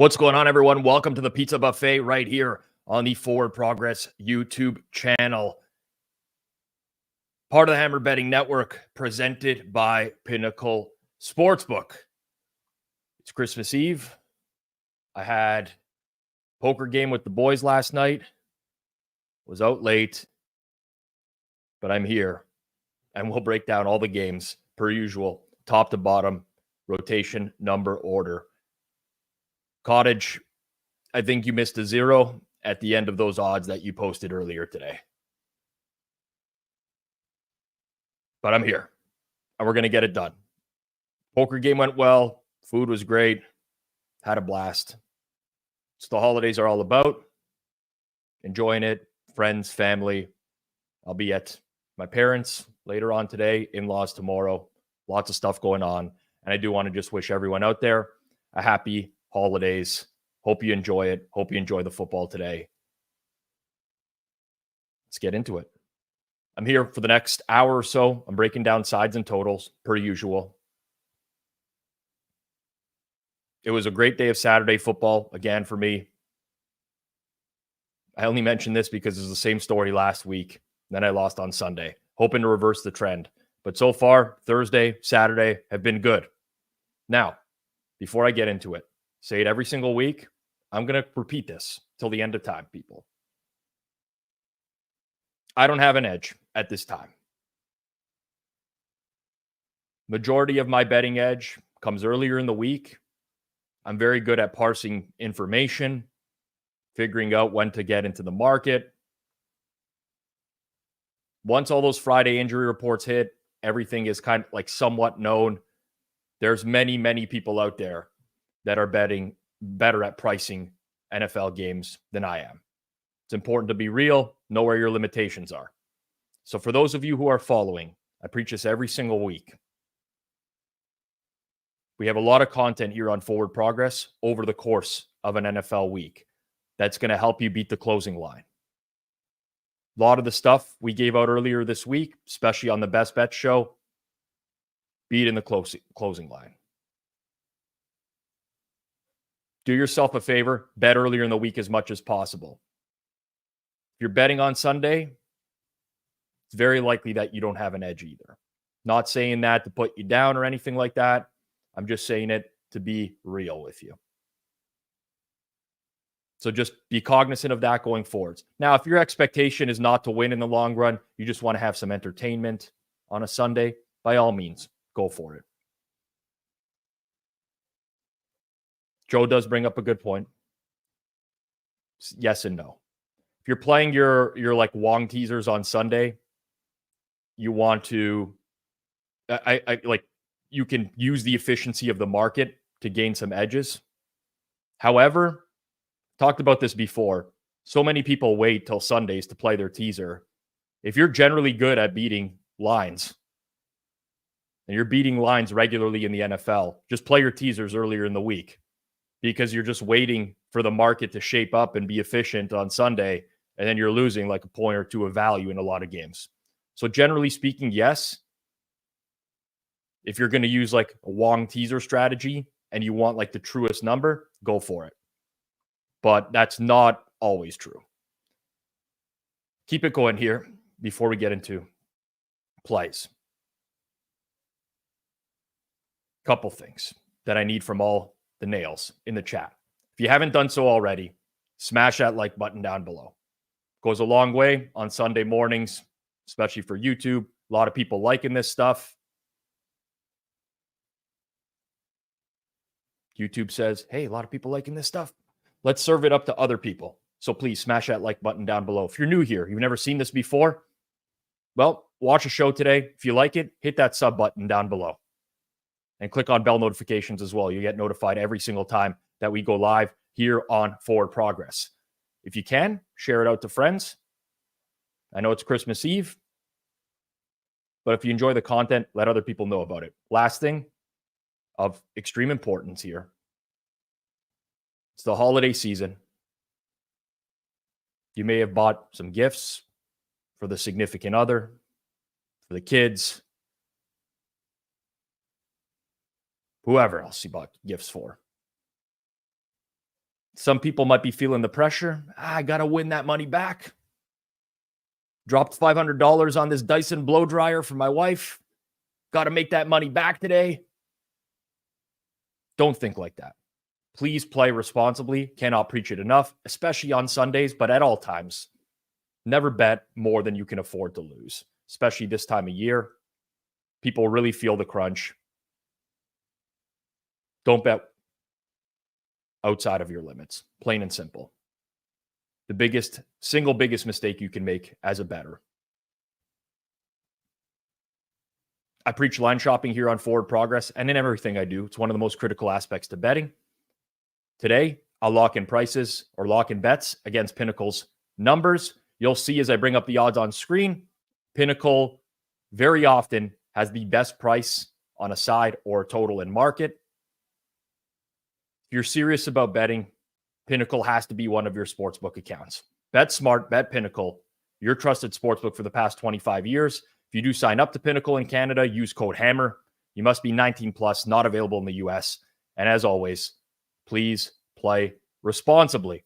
What's going on, everyone? Welcome to the Pizza Buffet right here on the Forward Progress YouTube channel. Part of the Hammer Betting Network, presented by Pinnacle Sportsbook. It's Christmas Eve. I had a poker game with the boys last night. Was out late, but I'm here, and we'll break down all the games per usual, top to bottom, rotation, number, order. Cottage, I think you missed a zero at the end of those odds that you posted earlier today. But I'm here, and we're going to get it done. Poker game went well. Food was great. Had a blast. It's the holidays are all about. Enjoying it. Friends, family. I'll be at my parents' later on today, in-laws tomorrow. Lots of stuff going on. And I do want to just wish everyone out there a happy holidays. Hope you enjoy it. Hope you enjoy the football today. Let's get into it. I'm here for the next hour or so. I'm breaking down sides and totals per usual. It was a great day of Saturday football again for me. I only mentioned this because it's the same story last week. Then I lost on Sunday, hoping to reverse the trend. But so far, Thursday, Saturday have been good. Now, before I get into it, say it every single week. I'm going to repeat this till the end of time, people. I don't have an edge at this time. Majority of my betting edge comes earlier in the week. I'm very good at parsing information, figuring out when to get into the market. Once all those Friday injury reports hit, everything is kind of like somewhat known. There's many, many people out there that are betting better at pricing NFL games than I am. It's important to be real, know where your limitations are. So for those of you who are following, I preach this every single week. We have a lot of content here on Forward Progress over the course of an NFL week that's going to help you beat the closing line. A lot of the stuff we gave out earlier this week, especially on the Best Bet show, beat in the closing line. Do yourself a favor, bet earlier in the week as much as possible. If you're betting on Sunday, it's very likely that you don't have an edge either. Not saying that to put you down or anything like that. I'm just saying it to be real with you. So just be cognizant of that going forwards. Now, if your expectation is not to win in the long run, you just want to have some entertainment on a Sunday, by all means, go for it. Joe does bring up a good point. Yes and no. If you're playing your like Wong teasers on Sunday, you want to, you can use the efficiency of the market to gain some edges. However, talked about this before. So many people wait till Sundays to play their teaser. If you're generally good at beating lines, and you're beating lines regularly in the NFL, just play your teasers earlier in the week, because you're just waiting for the market to shape up and be efficient on Sunday, and then you're losing like a point or two of value in a lot of games. So generally speaking, yes, if you're going to use like a Wong teaser strategy and you want like the truest number, go for it. But that's not always true. Keep it going here before we get into plays. Couple things that I need from all the nails in the chat. If you haven't done so already, smash that like button down below. Goes a long way on Sunday mornings, especially for YouTube. A lot of people liking this stuff. YouTube says, hey, a lot of people liking this stuff. Let's serve it up to other people. So please smash that like button down below. If you're new here, you've never seen this before, well, watch a show today. If you like it, hit that sub button down below. And click on bell notifications as well. You get notified every single time that we go live here on Forward Progress. If you can, share it out to friends. I know it's Christmas Eve, but if you enjoy the content, let other people know about it. Last thing of extreme importance here. It's the holiday season. You may have bought some gifts for the significant other, for the kids, whoever else you bought gifts for. Some people might be feeling the pressure. I got to win that money back. Dropped $500 on this Dyson blow dryer for my wife. Got to make that money back today. Don't think like that. Please play responsibly. Cannot preach it enough, especially on Sundays, but at all times. Never bet more than you can afford to lose, especially this time of year. People really feel the crunch. Don't bet outside of your limits, plain and simple. The single biggest mistake you can make as a bettor. I preach line shopping here on Forward Progress and in everything I do. It's one of the most critical aspects to betting. Today, I'll lock in prices or lock in bets against Pinnacle's numbers. You'll see as I bring up the odds on screen, Pinnacle very often has the best price on a side or a total in market. If you're serious about betting, Pinnacle has to be one of your sportsbook accounts. Bet smart, bet Pinnacle, your trusted sportsbook for the past 25 years. If you do sign up to Pinnacle in Canada, use code HAMMER. You must be 19 plus, not available in the US. And as always, please play responsibly.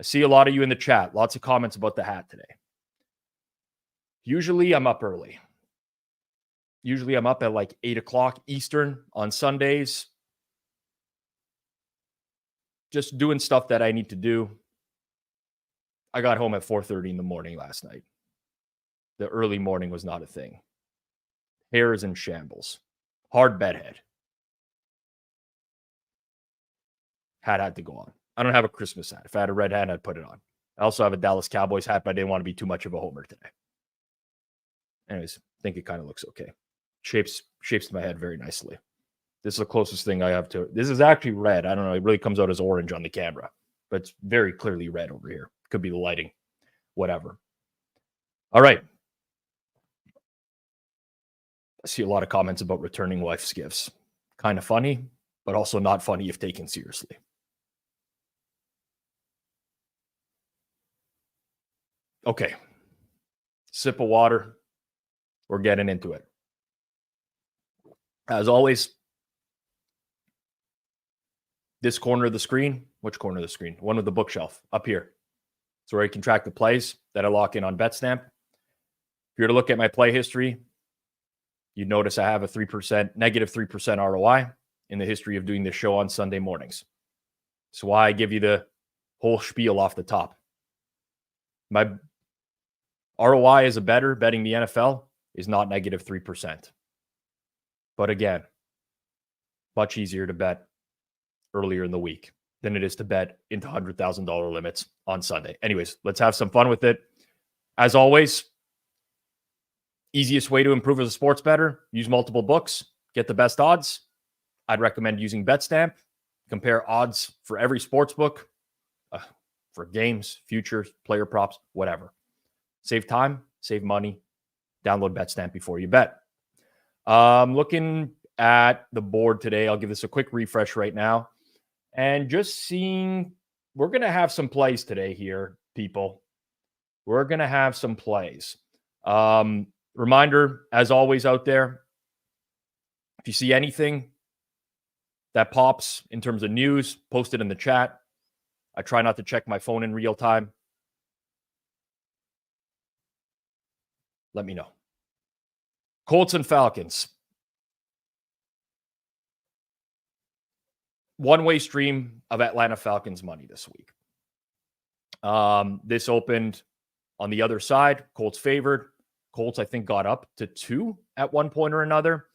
I see a lot of you in the chat. Lots of comments about the hat today. Usually I'm up early. Usually I'm up at like 8 o'clock Eastern on Sundays. Just doing stuff that I need to do. I got home at 4:30 in the morning last night. The early morning was not a thing. Hair is in shambles. Hard bedhead. Hat had to go on. I don't have a Christmas hat. If I had a red hat, I'd put it on. I also have a Dallas Cowboys hat, but I didn't want to be too much of a homer today. Anyways, I think it kind of looks okay. Shapes my head very nicely. This is the closest thing I have to it. This is actually red. I don't know. It really comes out as orange on the camera, but it's very clearly red over here. Could be the lighting, whatever. All right. I see a lot of comments about returning wife's gifts. Kind of funny, but also not funny if taken seriously. Okay. Sip of water. We're getting into it. As always, this corner of the screen, which corner of the screen? One with the bookshelf up here. It's where you can track the plays that I lock in on betstamp. If you were to look at my play history, you'd notice I have a negative 3% ROI in the history of doing this show on Sunday mornings. That's why I give you the whole spiel off the top. My ROI as a bettor betting the NFL is not negative 3%. But again, much easier to bet earlier in the week than it is to bet into $100,000 limits on Sunday. Anyways, let's have some fun with it. As always, easiest way to improve as a sports bettor, use multiple books, get the best odds. I'd recommend using Betstamp. Compare odds for every sports book, for games, futures, player props, whatever. Save time, save money. Download Betstamp before you bet. Looking at the board today, I'll give this a quick refresh right now. And just seeing, we're going to have some plays today here, people. We're going to have some plays. Reminder, as always out there, if you see anything that pops in terms of news, post it in the chat. I try not to check my phone in real time. Let me know. Colts and Falcons. One-way stream of Atlanta Falcons money this week. This opened on the other side. Colts favored. Colts, I think, got up to 2 at one point or another.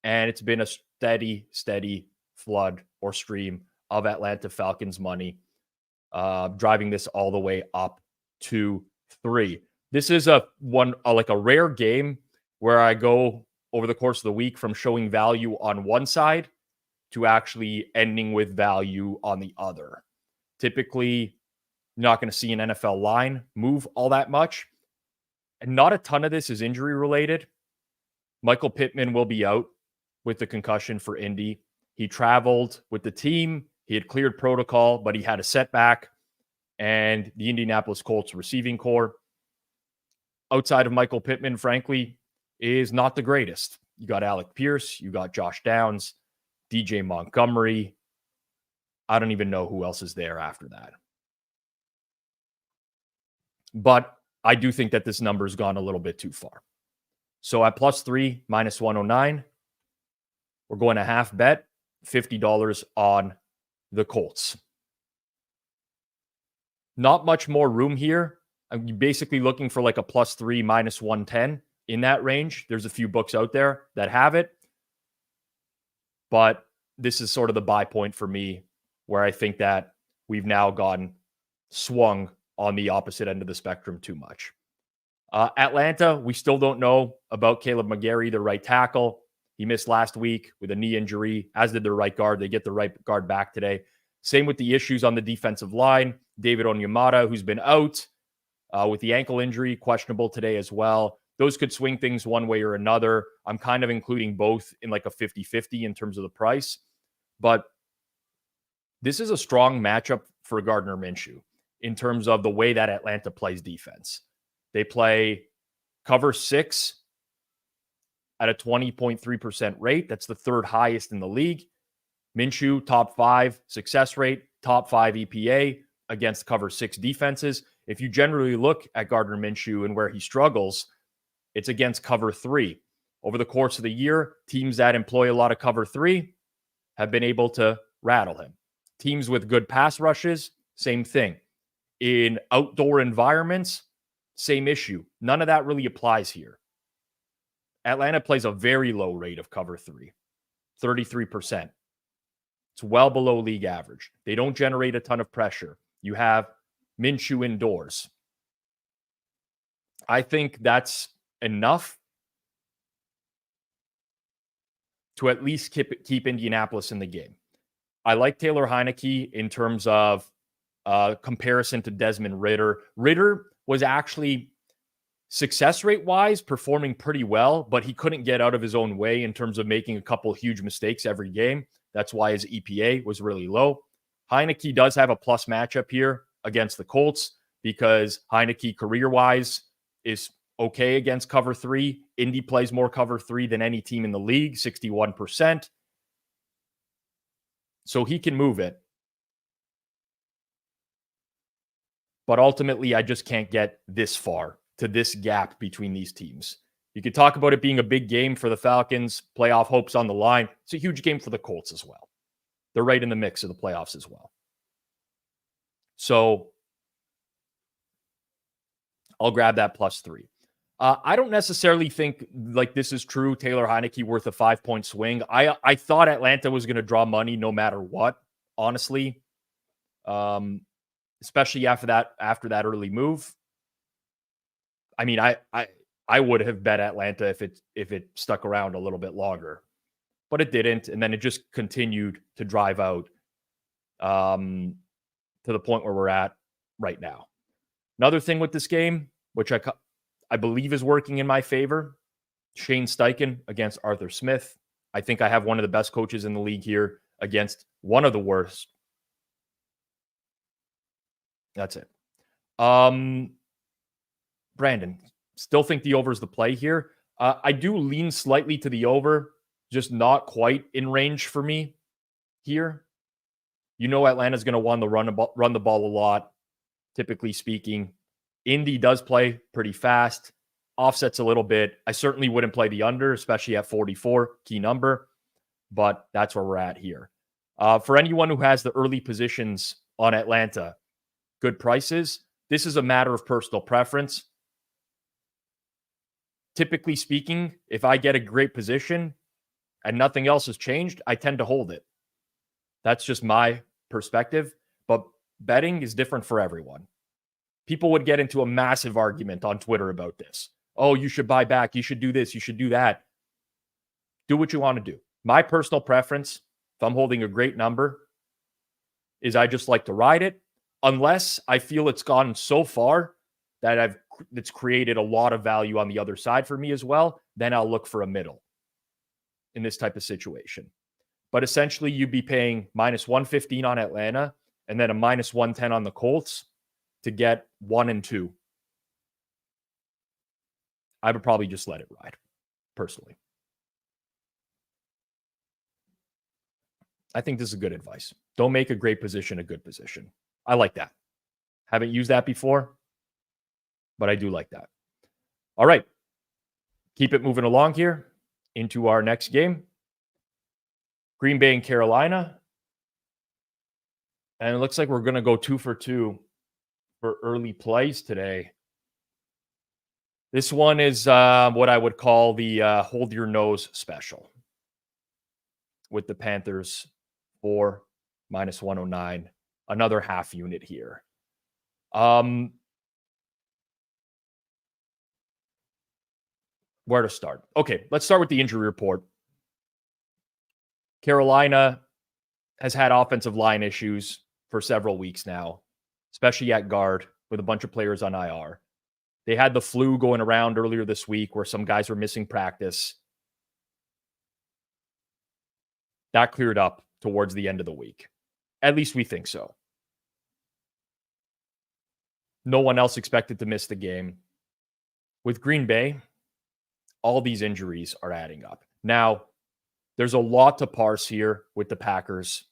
And it's been a steady flood or stream of Atlanta Falcons money, driving this all the way up to 3. This is a rare game where I go over the course of the week from showing value on one side to actually ending with value on the other. Typically, you're not going to see an NFL line move all that much. And not a ton of this is injury related. Michael Pittman will be out with the concussion for Indy. He traveled with the team. He had cleared protocol, but he had a setback. And the Indianapolis Colts receiving core, outside of Michael Pittman, frankly, is not the greatest. You got Alec Pierce, you got Josh Downs, DJ Montgomery. I don't even know who else is there after that. But I do think that this number has gone a little bit too far. So at +3, -109, we're going to half bet $50 on the Colts. Not much more room here. I'm basically looking for like a +3, -110 in that range. There's a few books out there that have it. But this is sort of the buy point for me, where I think that we've now gotten swung on the opposite end of the spectrum too much. Atlanta, we still don't know about Caleb McGarry, the right tackle. He missed last week with a knee injury, as did their right guard. They get the right guard back today. Same with the issues on the defensive line. David Onyemata, who's been out with the ankle injury, questionable today as well. Those could swing things one way or another. I'm kind of including both in like a 50-50 in terms of the price. But this is a strong matchup for Gardner Minshew in terms of the way that Atlanta plays defense. They play cover 6 at a 20.3% rate. That's the third highest in the league. Minshew, top 5 success rate, top 5 EPA against cover 6 defenses. If you generally look at Gardner Minshew and where he struggles, it's against cover 3. Over the course of the year, teams that employ a lot of cover 3 have been able to rattle him. Teams with good pass rushes, same thing. In outdoor environments, same issue. None of that really applies here. Atlanta plays a very low rate of cover 3, 33%. It's well below league average. They don't generate a ton of pressure. You have Minshew indoors. I think that's enough to at least keep Indianapolis in the game. I like Taylor Heineke in terms of comparison to Desmond Ridder. Ridder was actually success rate wise performing pretty well, but he couldn't get out of his own way in terms of making a couple huge mistakes every game. That's why his EPA was really low. Heineke does have a plus matchup here against the Colts because Heineke career-wise is okay against cover 3. Indy plays more cover 3 than any team in the league, 61%. So he can move it. But ultimately, I just can't get this far to this gap between these teams. You could talk about it being a big game for the Falcons, playoff hopes on the line. It's a huge game for the Colts as well. They're right in the mix of the playoffs as well. So I'll grab that +3. I don't necessarily think like this is true. Taylor Heineke worth a 5-point swing. I thought Atlanta was going to draw money no matter what, honestly. Especially after that early move. I mean, I would have bet Atlanta if it stuck around a little bit longer, but it didn't, and then it just continued to drive out to the point where we're at right now. Another thing with this game, which I believe is working in my favor, Shane Steichen against Arthur Smith. I think I have one of the best coaches in the league here against one of the worst. That's it. Brandon, still think the over is the play here. I do lean slightly to the over, just not quite in range for me here. You know Atlanta's going to want to run the ball a lot, typically speaking. Indy does play pretty fast, offsets a little bit. I certainly wouldn't play the under, especially at 44, key number, but that's where we're at here. For anyone who has the early positions on Atlanta, good prices, this is a matter of personal preference. Typically speaking, if I get a great position and nothing else has changed, I tend to hold it. That's just my perspective, but betting is different for everyone. People would get into a massive argument on Twitter about this. Oh, you should buy back. You should do this. You should do that. Do what you want to do. My personal preference, if I'm holding a great number, is I just like to ride it. Unless I feel it's gone so far that it's created a lot of value on the other side for me as well, then I'll look for a middle in this type of situation. But essentially, you'd be paying -115 on Atlanta and then a -110 on the Colts to get 1 and 2. I would probably just let it ride, personally. I think this is good advice. Don't make a great position a good position. I like that. Haven't used that before, but I do like that. All right. Keep it moving along here into our next game. Green Bay and Carolina. And it looks like we're going to go 2 for 2 for early plays today. This one is what I would call the hold your nose special with the Panthers for -109. Another half unit here. Where to start? Okay, let's start with the injury report. Carolina has had offensive line issues for several weeks now, especially at guard with a bunch of players on IR. They had the flu going around earlier this week where some guys were missing practice. That cleared up towards the end of the week. At least we think so. No one else expected to miss the game. With Green Bay, all these injuries are adding up. Now, there's a lot to parse here with the Packers.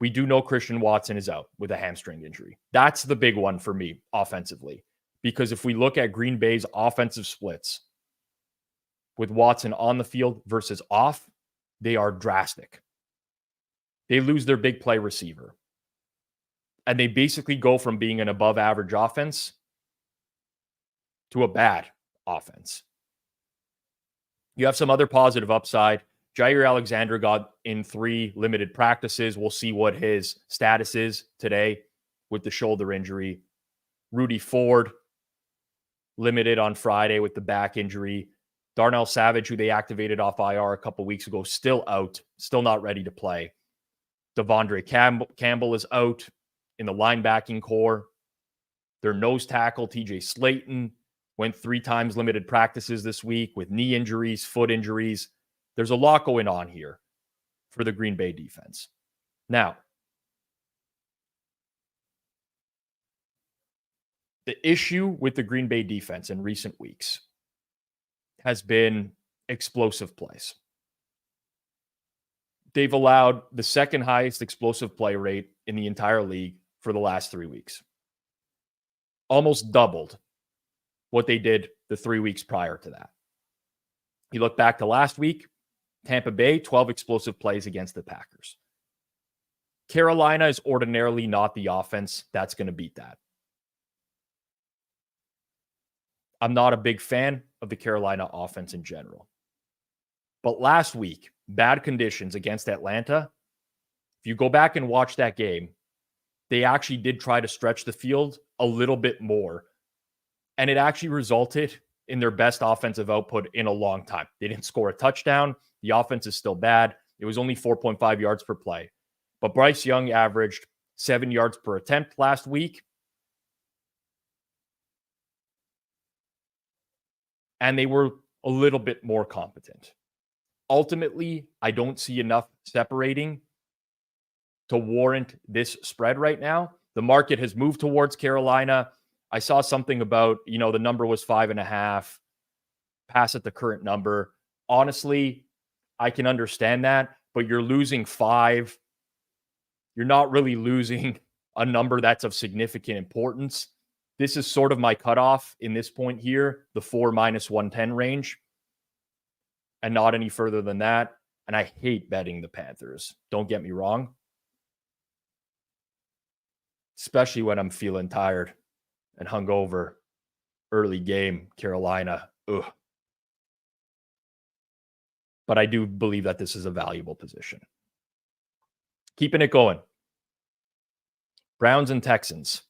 We do know Christian Watson is out with a hamstring injury. That's the big one for me offensively. Because if we look at Green Bay's offensive splits with Watson on the field versus off, they are drastic. They lose their big play receiver. And they basically go from being an above average offense to a bad offense. You have some other positive upside. Jair Alexander got in 3 limited practices. We'll see what his status is today with the shoulder injury. Rudy Ford, limited on Friday with the back injury. Darnell Savage, who they activated off IR a couple weeks ago, still out, still not ready to play. Devondre Campbell is out in the linebacking core. Their nose tackle, TJ Slayton, went 3 times limited practices this week with knee injuries, foot injuries. There's a lot going on here for the Green Bay defense. Now, the issue with the Green Bay defense in recent weeks has been explosive plays. They've allowed the second highest explosive play rate in the entire league for the last 3 weeks. Almost doubled what they did the 3 weeks prior to that. You look back to last week, Tampa Bay, 12 explosive plays against the Packers. Carolina is ordinarily not the offense that's going to beat that. I'm not a big fan of the Carolina offense in general. But last week, bad conditions against Atlanta, if you go back and watch that game, they actually did try to stretch the field a little bit more. And it actually resulted in their best offensive output in a long time. They didn't score a touchdown. The offense is still bad. It was only 4.5 yards per play. But Bryce Young averaged 7 yards per attempt last week. And they were a little bit more competent. Ultimately, I don't see enough separating to warrant this spread right now. The market has moved towards Carolina. I saw something about, the number was 5.5. Pass at the current number. Honestly, I can understand that, but you're losing 5. You're not really losing a number that's of significant importance. This is sort of my cutoff in this point here, the 4 -110 range, and not any further than that. And I hate betting the Panthers. Don't get me wrong. Especially when I'm feeling tired and hungover. Early game, Carolina. Ugh. But I do believe that this is a valuable position. Keeping it going. Browns and Texans.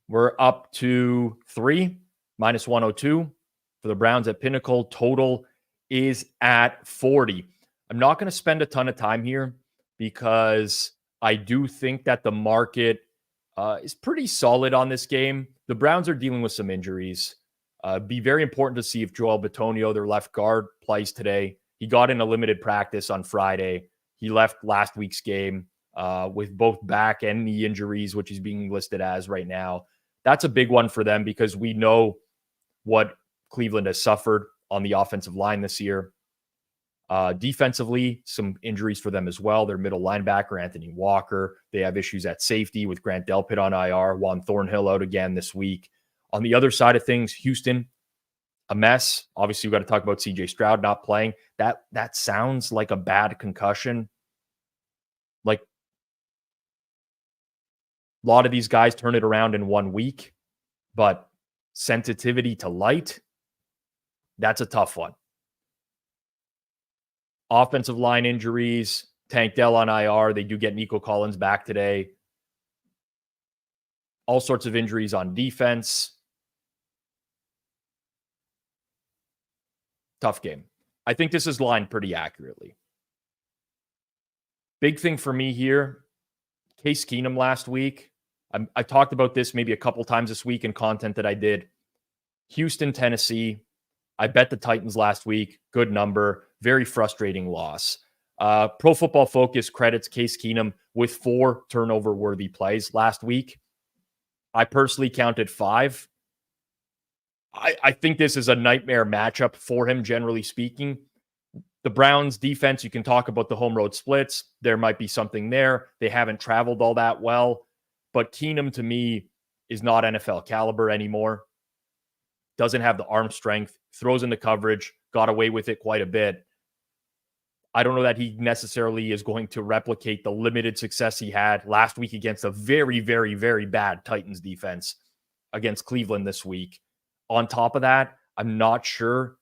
We're up to 3, -102 for the Browns at Pinnacle. Total is at 40. I'm not going to spend a ton of time here because I do think that the market is pretty solid on this game. The Browns are dealing with some injuries. Be very important to see if Joel Bitonio, their left guard, plays today. He got in a limited practice on Friday. He left last week's game with both back and knee injuries, which is being listed as right now. That's a big one for them because we know what Cleveland has suffered on the offensive line this year. Defensively, some injuries for them as well. Their middle linebacker, Anthony Walker. They have issues at safety with Grant Delpit on IR. Juan Thornhill out again this week. On the other side of things, Houston, a mess. Obviously, we've got to talk about CJ Stroud not playing. That sounds like a bad concussion. Like, a lot of these guys turn it around in 1 week, but sensitivity to light, that's a tough one. Offensive line injuries, Tank Dell on IR. They do get Nico Collins back today. All sorts of injuries on defense. Tough game. I think this is lined pretty accurately. Big thing for me here, Case Keenum last week. I talked about this maybe a couple times this week in content that I did. Houston, Tennessee. I bet the Titans last week. Good number. Very frustrating loss. Pro Football Focus credits Case Keenum with 4 turnover-worthy plays last week. I personally counted 5. I think this is a nightmare matchup for him, generally speaking. The Browns defense, you can talk about the home road splits. There might be something there. They haven't traveled all that well. But Keenum, to me, is not NFL caliber anymore. Doesn't have the arm strength. Throws into coverage. Got away with it quite a bit. I don't know that he necessarily is going to replicate the limited success he had last week against a very, very, very bad Titans defense against Cleveland this week. On top of that, I'm not sure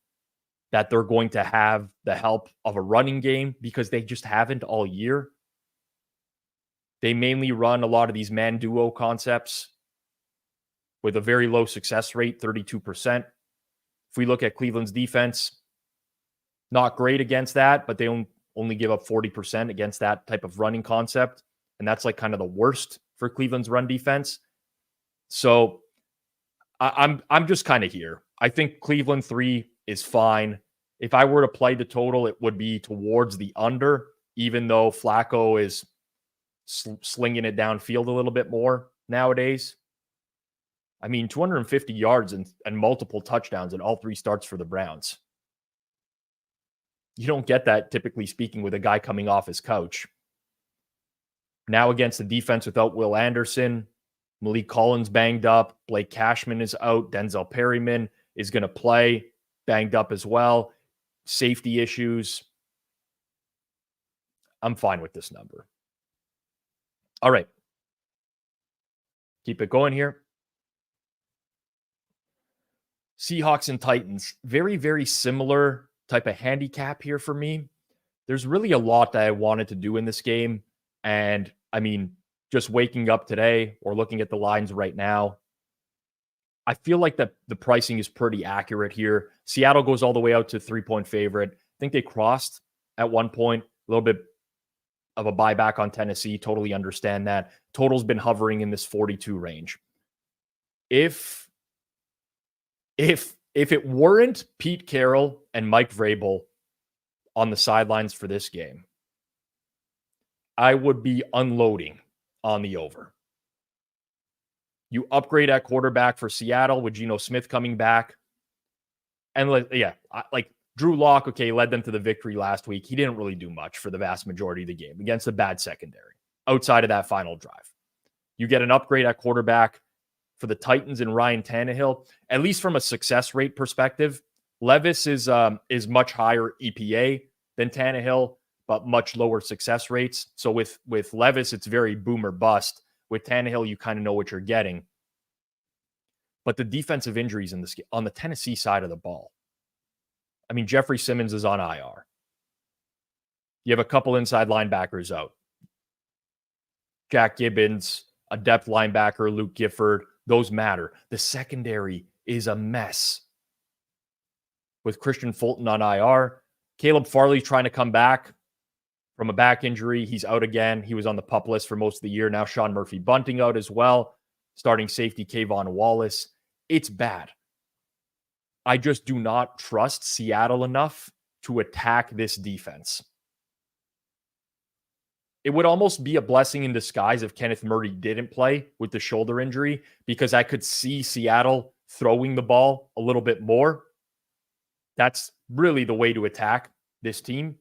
that they're going to have the help of a running game because they just haven't all year. They mainly run a lot of these man duo concepts with a very low success rate, 32%. If we look at Cleveland's defense, not great against that, but they only give up 40% against that type of running concept. And that's like kind of the worst for Cleveland's run defense. So I'm just kind of here. I think Cleveland 3 is fine. If I were to play the total, it would be towards the under, even though Flacco is slinging it downfield a little bit more nowadays. I mean, 250 yards and multiple touchdowns in all 3 starts for the Browns. You don't get that, typically speaking, with a guy coming off his couch. Now against the defense without Will Anderson, Malik Collins banged up, Blake Cashman is out, Denzel Perryman is going to play, banged up as well. Safety issues. I'm fine with this number. All right. Keep it going here. Seahawks and Titans. Very, very similar type of handicap here for me. There's really a lot that I wanted to do in this game. And I mean, just waking up today or looking at the lines right now, I feel like the pricing is pretty accurate here. Seattle goes all the way out to 3-point favorite. I think they crossed at one point, a little bit of a buyback on Tennessee. Totally understand that. Total's been hovering in this 42 range. If it weren't Pete Carroll and Mike Vrabel on the sidelines for this game, I would be unloading on the over. You upgrade at quarterback for Seattle with Geno Smith coming back. And like Drew Lock, okay, led them to the victory last week. He didn't really do much for the vast majority of the game against a bad secondary outside of that final drive. You get an upgrade at quarterback for the Titans and Ryan Tannehill. At least from a success rate perspective, Levis is much higher EPA than Tannehill, but much lower success rates. So with Levis, it's very boom or bust. With Tannehill, you kind of know what you're getting. But the defensive injuries in this game, on the Tennessee side of the ball, I mean, Jeffrey Simmons is on IR. You have a couple inside linebackers out. Jack Gibbons, a depth linebacker, Luke Gifford, those matter. The secondary is a mess. With Christian Fulton on IR, Caleb Farley trying to come back from a back injury. He's out again. He was on the PUP list for most of the year. Now Sean Murphy-Bunting out as well. Starting safety Kayvon Wallace. It's bad. I just do not trust Seattle enough to attack this defense. It would almost be a blessing in disguise if Kenneth Murray didn't play with the shoulder injury, because I could see Seattle throwing the ball a little bit more. That's really the way to attack this team.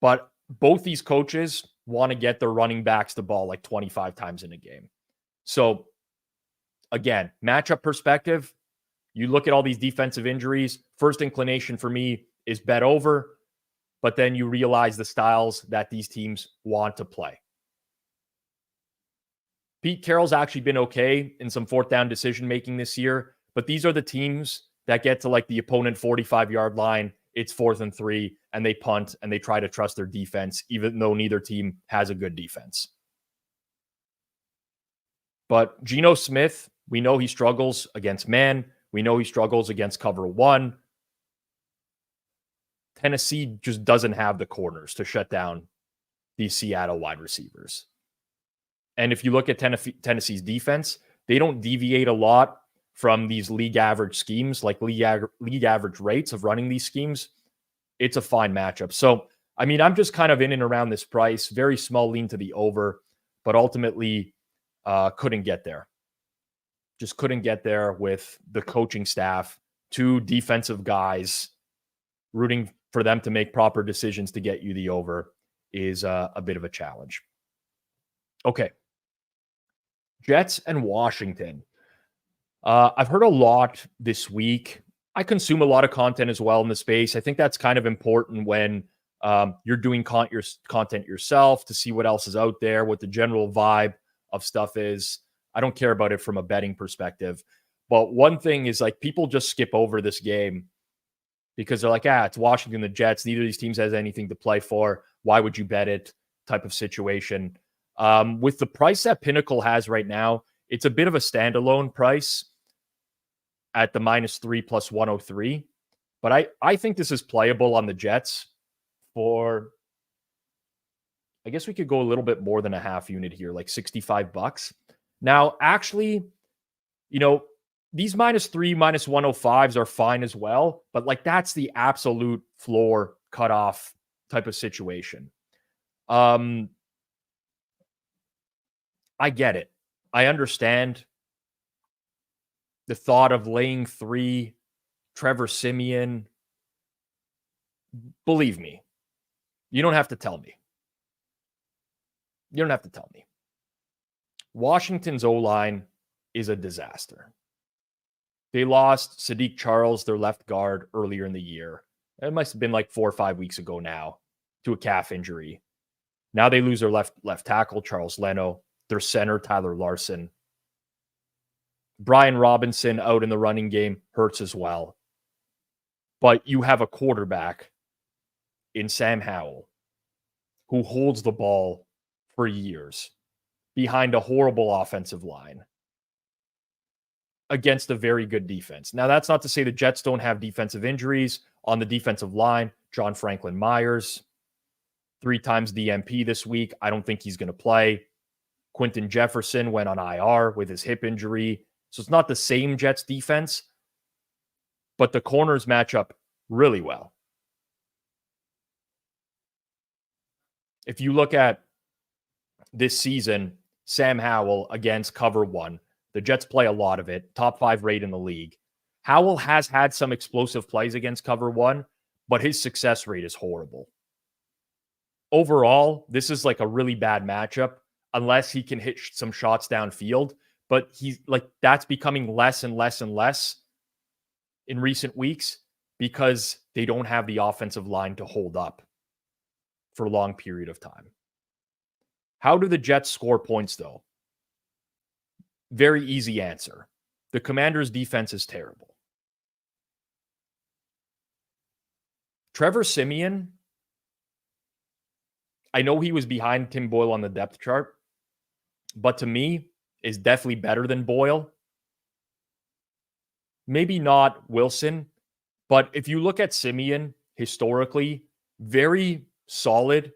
But both these coaches want to get their running backs the ball like 25 times in a game. So again, matchup perspective, you look at all these defensive injuries, first inclination for me is bet over, but then you realize the styles that these teams want to play. Pete Carroll's actually been okay in some fourth down decision-making this year, but these are the teams that get to like the opponent 45-yard line, it's 4th and 3, and they punt and they try to trust their defense, even though neither team has a good defense. But Geno Smith, we know he struggles against man. We know he struggles against cover one. Tennessee just doesn't have the corners to shut down these Seattle wide receivers. And if you look at Tennessee's defense, they don't deviate a lot from these league average schemes, like league average rates of running these schemes. It's a fine matchup. So, I mean, I'm just kind of in and around this price, very small lean to the over, but ultimately couldn't get there. Just couldn't get there with the coaching staff, 2 defensive guys, rooting for them to make proper decisions to get you the over is a bit of a challenge. Okay. Jets and Washington. I've heard a lot this week. I consume a lot of content as well in the space. I think that's kind of important when you're doing your content yourself to see what else is out there, what the general vibe of stuff is. I don't care about it from a betting perspective. But one thing is like people just skip over this game because they're like, it's Washington, the Jets. Neither of these teams has anything to play for. Why would you bet it? Type of situation. With the price that Pinnacle has right now, it's a bit of a standalone price at the -3 plus 103. But I think this is playable on the Jets for, I guess we could go a little bit more than a half unit here, like $65. Now, actually, you know, these -3, -105s are fine as well, but like that's the absolute floor cutoff type of situation. I get it. I understand the thought of laying 3, Trevor Siemian. Believe me, you don't have to tell me. You don't have to tell me. Washington's O-line is a disaster. They lost Sadiq Charles, their left guard, earlier in the year. It must have been like 4 or 5 weeks ago now, to a calf injury. Now they lose their left tackle, Charles Leno, their center, Tyler Larson. Brian Robinson out in the running game hurts as well. But you have a quarterback in Sam Howell who holds the ball for years behind a horrible offensive line against a very good defense. Now, that's not to say the Jets don't have defensive injuries on the defensive line. John Franklin Myers, 3 times DMP this week. I don't think he's going to play. Quentin Jefferson went on IR with his hip injury. So it's not the same Jets defense, but the corners match up really well. If you look at this season, Sam Howell against cover 1, the Jets play a lot of it, top 5 rate in the league. Howell has had some explosive plays against cover 1, but his success rate is horrible. Overall, this is like a really bad matchup unless he can hit some shots downfield. But he's like, that's becoming less and less and less in recent weeks because they don't have the offensive line to hold up for a long period of time. How do the Jets score points, though? Very easy answer. The Commanders' defense is terrible. Trevor Siemian, I know he was behind Tim Boyle on the depth chart, but to me, is definitely better than Boyle. Maybe not Wilson, but if you look at Siemian historically, very solid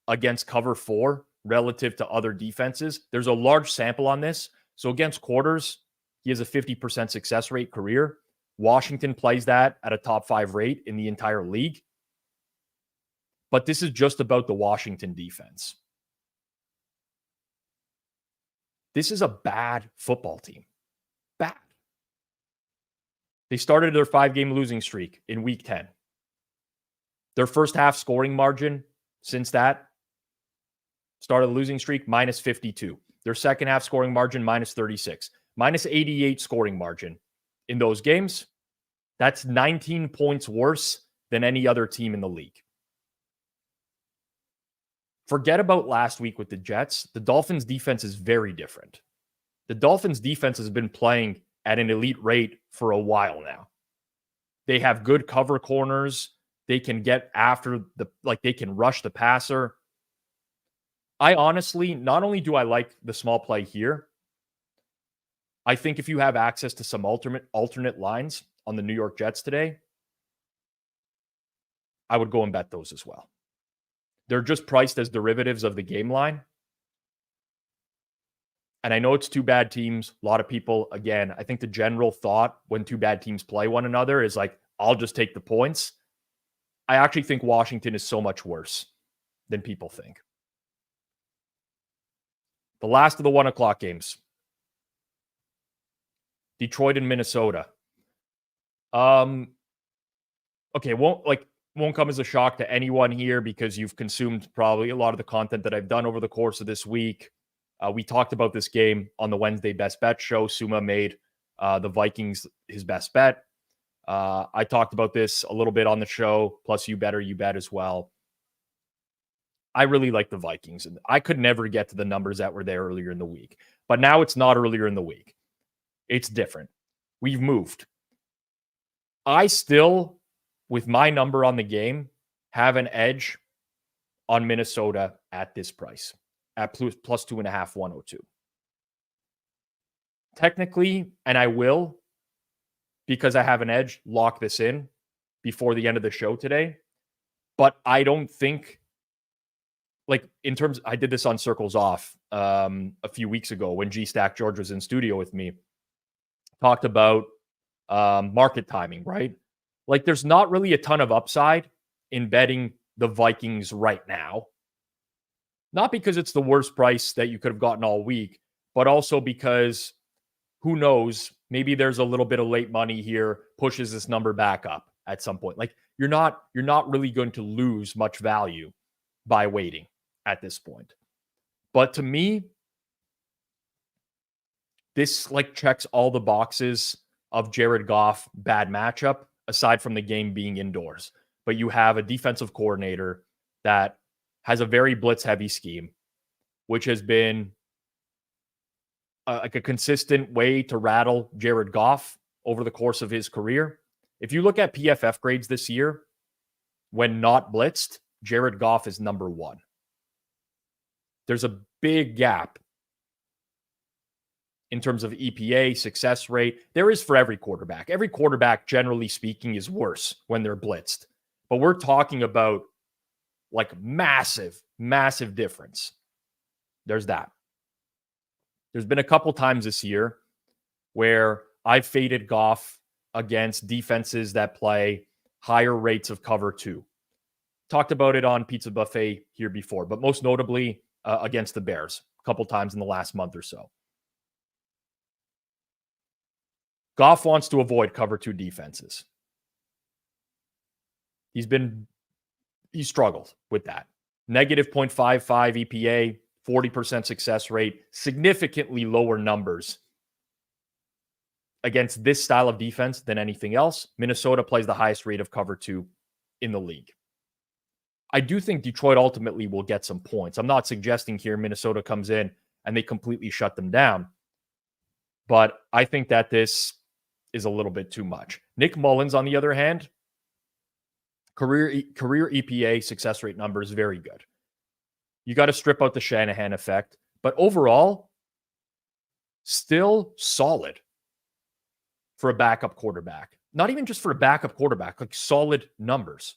against cover 4 relative to other defenses. There's a large sample on this. So against quarters, he has a 50% success rate career. Washington plays that at a top 5 rate in the entire league. But this is just about the Washington defense. This is a bad football team. Bad. They started their 5-game losing streak in week 10. Their first half scoring margin since that started the losing streak, minus 52. Their second half scoring margin, minus 36. Minus 88 scoring margin in those games. That's 19 points worse than any other team in the league. Forget about last week with the Jets. The Dolphins defense is very different. The Dolphins defense has been playing at an elite rate for a while now. They have good cover corners. They can get after they can rush the passer. I honestly, not only do I like the small play here, I think if you have access to some alternate lines on the New York Jets today, I would go and bet those as well. They're just priced as derivatives of the game line. And I know it's two bad teams. A lot of people, again, I think the general thought when two bad teams play one another is like, I'll just take the points. I actually think Washington is so much worse than people think. The last of the 1 o'clock games. Detroit and Minnesota. Okay, won't come as a shock to anyone here because you've consumed probably a lot of the content that I've done over the course of this week. We talked about this game on the Wednesday Best Bet show. Suma made the Vikings his best bet. I talked about this a little bit on the show, plus you bet as well. I really like the Vikings. And I could never get to the numbers that were there earlier in the week. But now it's not earlier in the week. It's different. We've moved. I still, with my number on the game, have an edge on Minnesota at this price, at plus 2.5, 102. Technically, and I will, because I have an edge, lock this in before the end of the show today. But I don't think, I did this on Circles Off a few weeks ago when G-Stack George was in studio with me. Talked about market timing, right? There's not really a ton of upside in betting the Vikings right now. Not because it's the worst price that you could have gotten all week, but also because who knows, maybe there's a little bit of late money here, pushes this number back up at some point. You're not really going to lose much value by waiting at this point. But to me, this checks all the boxes of Jared Goff bad matchup, aside from the game being indoors. But you have a defensive coordinator that has a very blitz-heavy scheme, which has been a consistent way to rattle Jared Goff over the course of his career. If you look at PFF grades this year, when not blitzed, Jared Goff is number 1. There's a big gap in terms of EPA, success rate. There is for every quarterback. Every quarterback, generally speaking, is worse when they're blitzed. But we're talking about massive, massive difference. There's that. There's been a couple times this year where I've faded Goff against defenses that play higher rates of cover 2. Talked about it on Pizza Buffet here before, but most notably against the Bears a couple times in the last month or so. Goff wants to avoid cover 2 defenses. He's struggled with that. Negative 0.55 EPA, 40% success rate, significantly lower numbers against this style of defense than anything else. Minnesota plays the highest rate of cover 2 in the league. I do think Detroit ultimately will get some points. I'm not suggesting here Minnesota comes in and they completely shut them down. But I think that this is a little bit too much. Nick Mullins, on the other hand, career EPA success rate number is very good. You got to strip out the Shanahan effect. But overall, still solid for a backup quarterback. Not even just for a backup quarterback, solid numbers.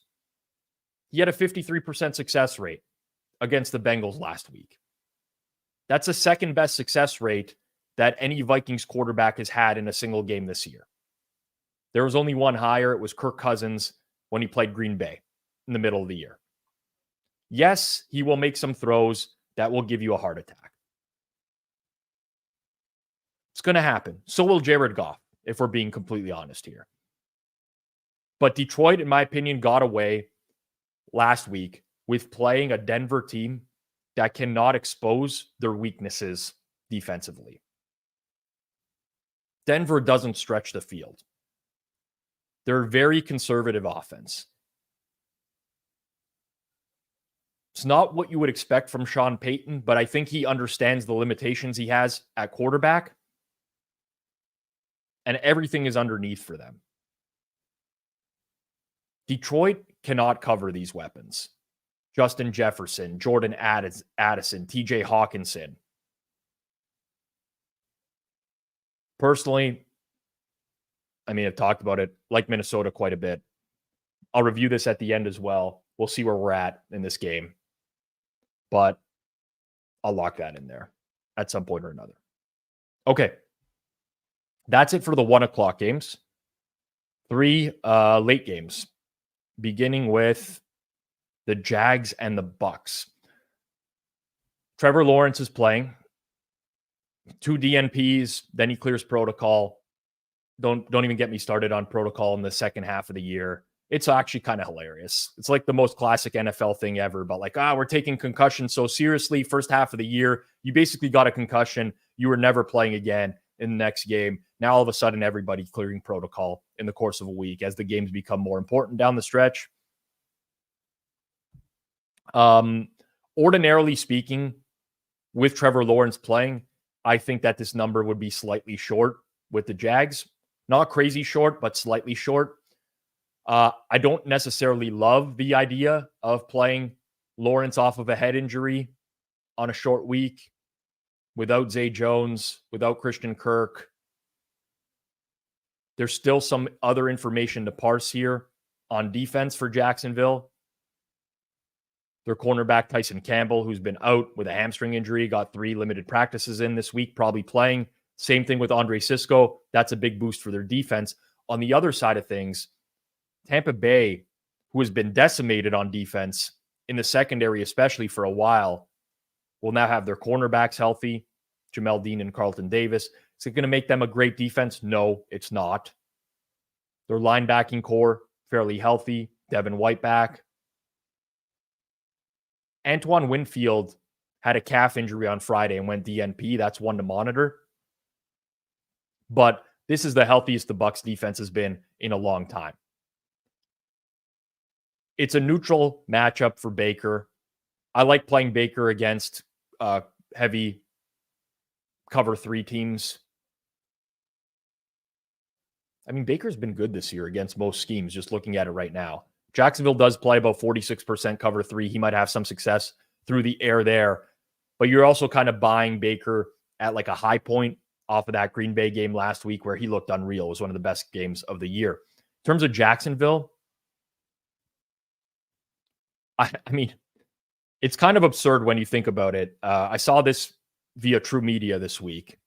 He had a 53% success rate against the Bengals last week. That's the second best success rate that any Vikings quarterback has had in a single game this year. There was only one higher. It was Kirk Cousins when he played Green Bay in the middle of the year. Yes, he will make some throws that will give you a heart attack. It's going to happen. So will Jared Goff, if we're being completely honest here. But Detroit, in my opinion, got away last week with playing a Denver team that cannot expose their weaknesses defensively. Denver doesn't stretch the field. They're a very conservative offense. It's not what you would expect from Sean Payton, but I think he understands the limitations he has at quarterback. And everything is underneath for them. Detroit cannot cover these weapons. Justin Jefferson, Jordan Addison, TJ Hawkinson. Personally, I've talked about it, like Minnesota quite a bit. I'll review this at the end as well. We'll see where we're at in this game. But I'll lock that in there at some point or another. Okay. That's it for the 1 o'clock games. 3 late games, beginning with the Jags and the Bucks. Trevor Lawrence is playing. 2 DNPs, then he clears protocol. Don't even get me started on protocol in the second half of the year. It's actually kind of hilarious. It's like the most classic NFL thing ever, but like, we're taking concussion so seriously. First half of the year, you basically got a concussion. You were never playing again in the next game. Now, all of a sudden, everybody's clearing protocol in the course of a week as the games become more important down the stretch. Ordinarily speaking, with Trevor Lawrence playing, I think that this number would be slightly short with the Jags. Not crazy short, but slightly short. I don't necessarily love the idea of playing Lawrence off of a head injury on a short week without Zay Jones, without Christian Kirk. There's still some other information to parse here on defense for Jacksonville. Their cornerback, Tyson Campbell, who's been out with a hamstring injury, got 3 limited practices in this week, probably playing. Same thing with Andre Sisco. That's a big boost for their defense. On the other side of things, Tampa Bay, who has been decimated on defense in the secondary, especially for a while, will now have their cornerbacks healthy, Jamel Dean and Carlton Davis. Is it going to make them a great defense? No, it's not. Their linebacking core, fairly healthy. Devin White back. Antoine Winfield had a calf injury on Friday and went DNP. That's one to monitor. But this is the healthiest the Bucs defense has been in a long time. It's a neutral matchup for Baker. I like playing Baker against heavy cover 3 teams. Baker's been good this year against most schemes, just looking at it right now. Jacksonville does play about 46% cover 3. He might have some success through the air there. But you're also kind of buying Baker at like a high point off of that Green Bay game last week where he looked unreal. It was one of the best games of the year. In terms of Jacksonville, it's kind of absurd when you think about it. I saw this via True Media this week.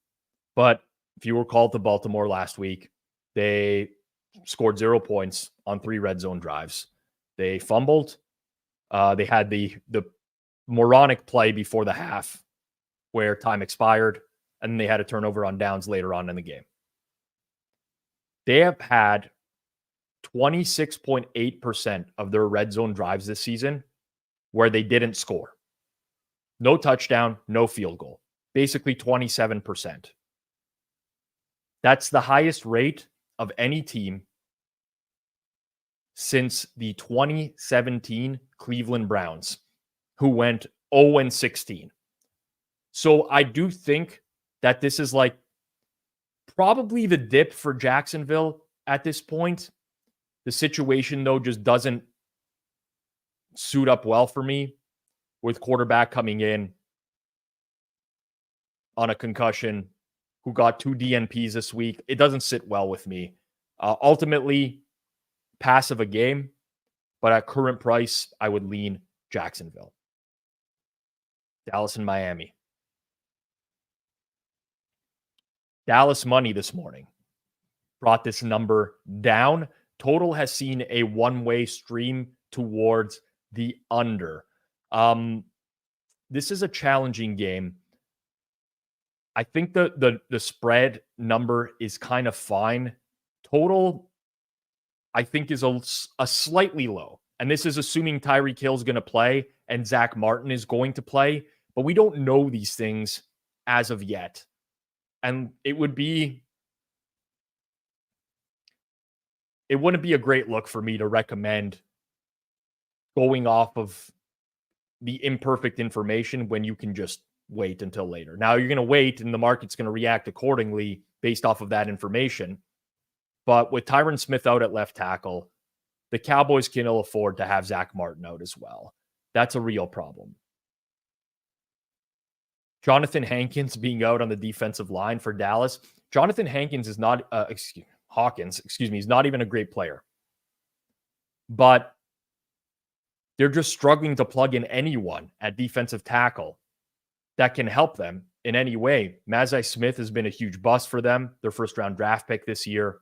But if you recall to Baltimore last week, they scored 0 points on 3 red zone drives. They fumbled. They had the moronic play before the half where time expired, and then they had a turnover on downs later on in the game. They have had 26.8% of their red zone drives this season where they didn't score. No touchdown, no field goal. Basically 27%. That's the highest rate of any team since the 2017 Cleveland Browns, who went 0-16. So I do think that this is like probably the dip for Jacksonville at this point. The situation, though, just doesn't suit up well for me with quarterback coming in on a concussion who got 2 DNPs this week. It doesn't sit well with me. Ultimately, pass of a game, but at current price, I would lean Jacksonville. Dallas and Miami. Dallas money this morning brought this number down. Total has seen a one-way stream towards the under. This is a challenging game. I think the spread number is kind of fine. Total, I think, is a slightly low. And this is assuming Tyreek Hill's going to play and Zach Martin is going to play. But we don't know these things as of yet. And it wouldn't be a great look for me to recommend going off of the imperfect information when you can just wait until later. Now you're going to wait and the market's going to react accordingly based off of that information. But with Tyron Smith out at left tackle, the Cowboys can ill afford to have Zach Martin out as well. That's a real problem. Jonathan Hankins being out on the defensive line for Dallas. Jonathan Hankins is not, Hawkins, he's not even a great player. But they're just struggling to plug in anyone at defensive tackle that can help them in any way. Mazai Smith has been a huge bust for them, their first-round draft pick this year.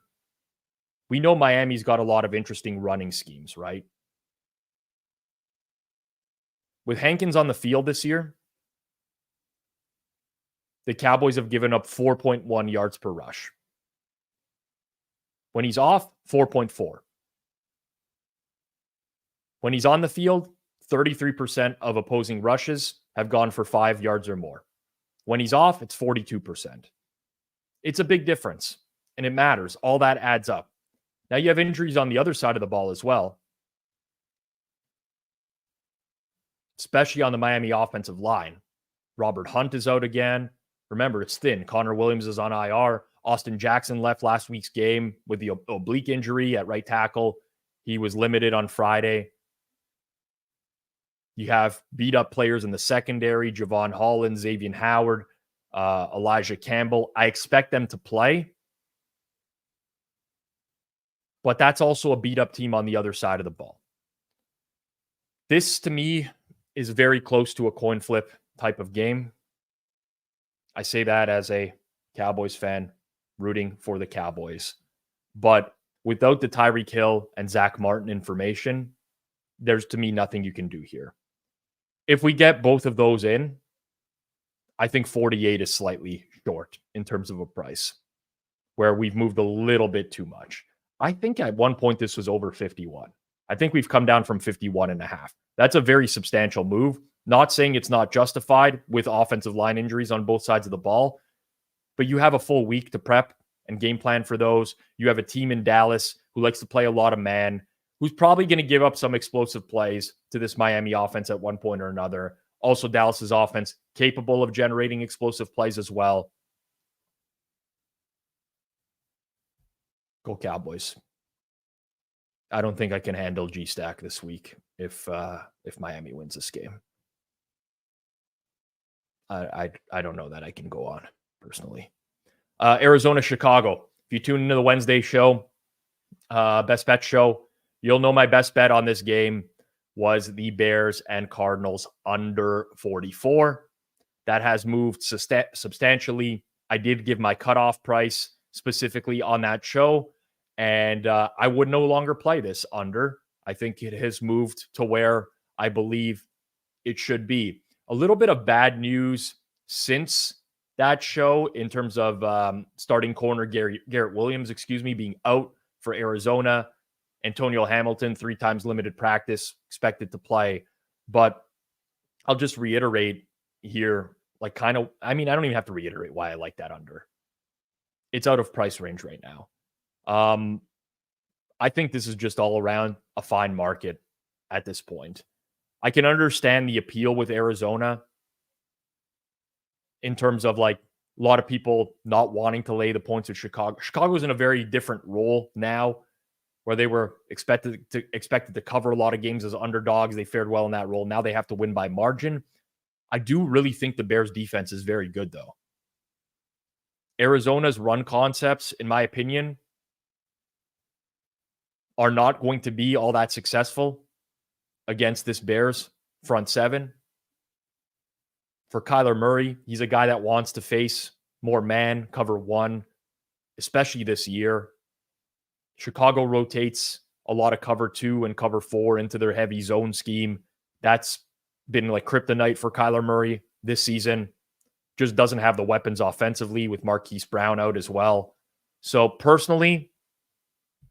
We know Miami's got a lot of interesting running schemes, right? With Hankins on the field this year, the Cowboys have given up 4.1 yards per rush. When he's off, 4.4. When he's on the field, 33% of opposing rushes have gone for 5 yards or more. When he's off, it's 42%. It's a big difference, and it matters. All that adds up. Now you have injuries on the other side of the ball as well, especially on the Miami offensive line. Robert Hunt is out again. Remember, it's thin. Connor Williams is on IR. Austin Jackson left last week's game with the oblique injury at right tackle. He was limited on Friday. You have beat-up players in the secondary, Javon Holland, Xavier Howard, Elijah Campbell. I expect them to play, but that's also a beat-up team on the other side of the ball. This, to me, is very close to a coin flip type of game. I say that as a Cowboys fan rooting for the Cowboys. But without the Tyreek Hill and Zach Martin information, there's, to me, nothing you can do here. If we get both of those in, I think 48 is slightly short in terms of a price, where we've moved a little bit too much. I think at one point this was over 51. I think we've come down from 51.5. That's a very substantial move. Not saying it's not justified with offensive line injuries on both sides of the ball, but you have a full week to prep and game plan for those. You have a team in Dallas who likes to play a lot of man, who's probably going to give up some explosive plays to this Miami offense at one point or another. Also, Dallas's offense capable of generating explosive plays as well. Go Cowboys. I don't think I can handle G-Stack this week if Miami wins this game. I don't know that I can go on personally. Arizona, Chicago. If you tune into the Wednesday show, best bet show, you'll know my best bet on this game was the Bears and Cardinals under 44. That has moved substantially. I did give my cutoff price specifically on that show, and I would no longer play this under. I think it has moved to where I believe it should be. A little bit of bad news since that show in terms of starting corner Garrett Williams, being out for Arizona. Antonio Hamilton, 3 times limited practice, expected to play. But I'll just reiterate here, I don't even have to reiterate why I like that under. It's out of price range right now. I think this is just all around a fine market at this point. I can understand the appeal with Arizona in terms of a lot of people not wanting to lay the points with Chicago. Chicago's in a very different role now, where they were expected to cover a lot of games as underdogs. They fared well in that role. Now they have to win by margin. I do really think the Bears defense is very good, though. Arizona's run concepts, in my opinion, are not going to be all that successful against this Bears front seven. For Kyler Murray, he's a guy that wants to face more man, cover one, especially this year. Chicago rotates a lot of cover 2 and cover 4 into their heavy zone scheme. That's been kryptonite for Kyler Murray this season. Just doesn't have the weapons offensively with Marquise Brown out as well. So personally, I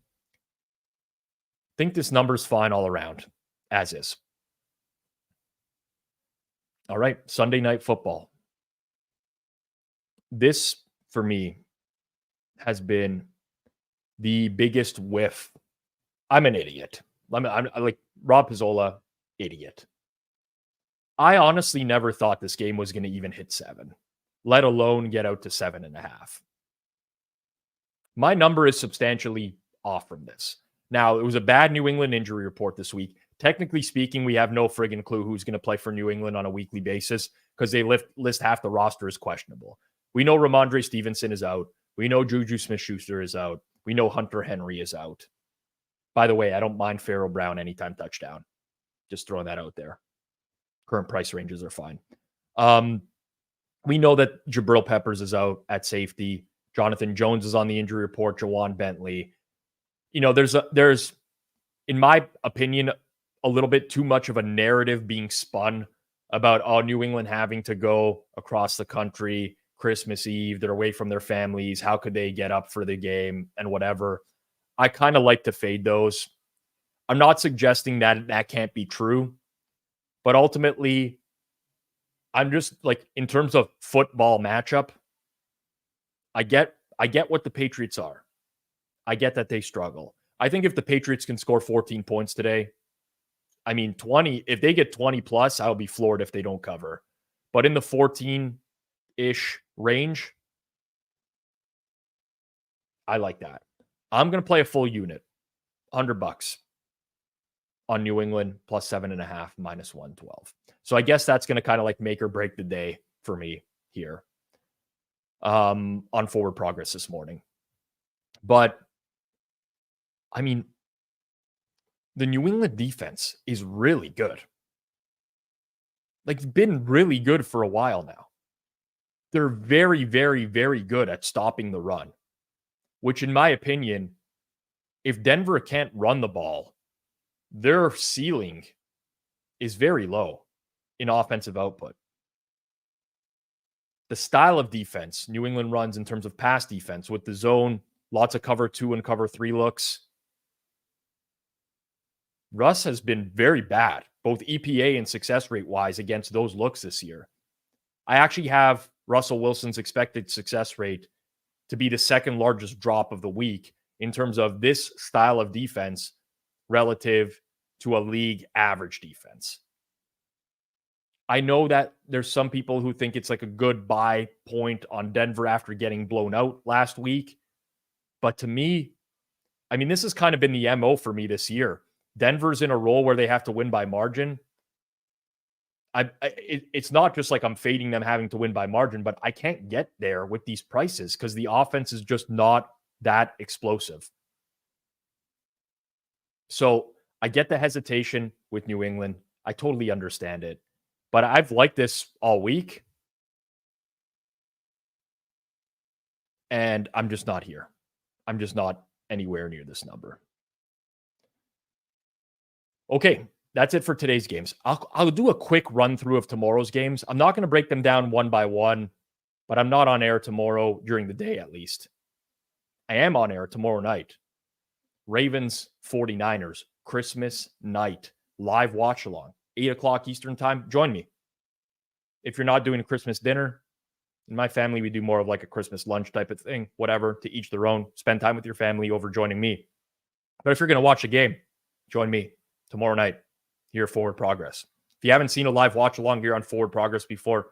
think this number's fine all around. as is. All right, Sunday Night Football. This, for me, has been the biggest whiff. I'm an idiot. I'm like Rob Pizzola, idiot. I honestly never thought this game was going to even hit 7, let alone get out to 7.5. My number is substantially off from this. Now, it was a bad New England injury report this week. Technically speaking, we have no friggin' clue who's going to play for New England on a weekly basis because they list half the roster as questionable. We know Ramondre Stevenson is out. We know Juju Smith-Schuster is out. We know Hunter Henry is out. By the way, I don't mind Pharaoh Brown anytime touchdown. Just throwing that out there. Current price ranges are fine. We know that Jabril Peppers is out at safety. Jonathan Jones is on the injury report. Jawan Bentley. You know, there's, in my opinion, a little bit too much of a narrative being spun about New England having to go across the country Christmas Eve. They're away from their families. How could they get up for the game and whatever? I kind of like to fade those. I'm not suggesting that that can't be true, but ultimately, I'm just like, in terms of football matchup, I get what the Patriots are. I get that they struggle. I think if the Patriots can score 14 points today, I mean, 20, if they get 20 plus, I'll be floored if they don't cover. But in the 14-ish range, I like that. I'm going to play a full unit, $100 on New England plus 7.5 minus 112. So I guess that's going to kind of like make or break the day for me here on Forward Progress this morning. But I mean, the New England defense is really good. Like, it's been really good for a while now. They're very, very, very good at stopping the run, which in my opinion, if Denver can't run the ball, their ceiling is very low in offensive output. The style of defense New England runs in terms of pass defense with the zone, lots of cover 2 and cover 3 looks. Russ has been very bad, both EPA and success rate wise, against those looks this year. I actually have Russell Wilson's expected success rate to be the second largest drop of the week in terms of this style of defense relative to a league average defense. I know that there's some people who think it's like a good buy point on Denver after getting blown out last week. But to me, I mean, this has kind of been the MO for me this year. Denver's in a role where they have to win by margin. It's not just like I'm fading them having to win by margin, but I can't get there with these prices because the offense is just not that explosive. So I get the hesitation with New England. I totally understand it. But I've liked this all week. And I'm just not here. I'm just not anywhere near this number. Okay, that's it for today's games. I'll do a quick run through of tomorrow's games. I'm not going to break them down one by one, but I'm not on air tomorrow during the day at least. I am on air tomorrow night. Ravens, 49ers, Christmas night, live watch along, 8 o'clock Eastern time. Join me. If you're not doing a Christmas dinner, in my family, we do more of like a Christmas lunch type of thing, whatever, to each their own. Spend time with your family over joining me. But if you're going to watch a game, join me tomorrow night here, Forward Progress. If you haven't seen a live watch along here on Forward Progress before,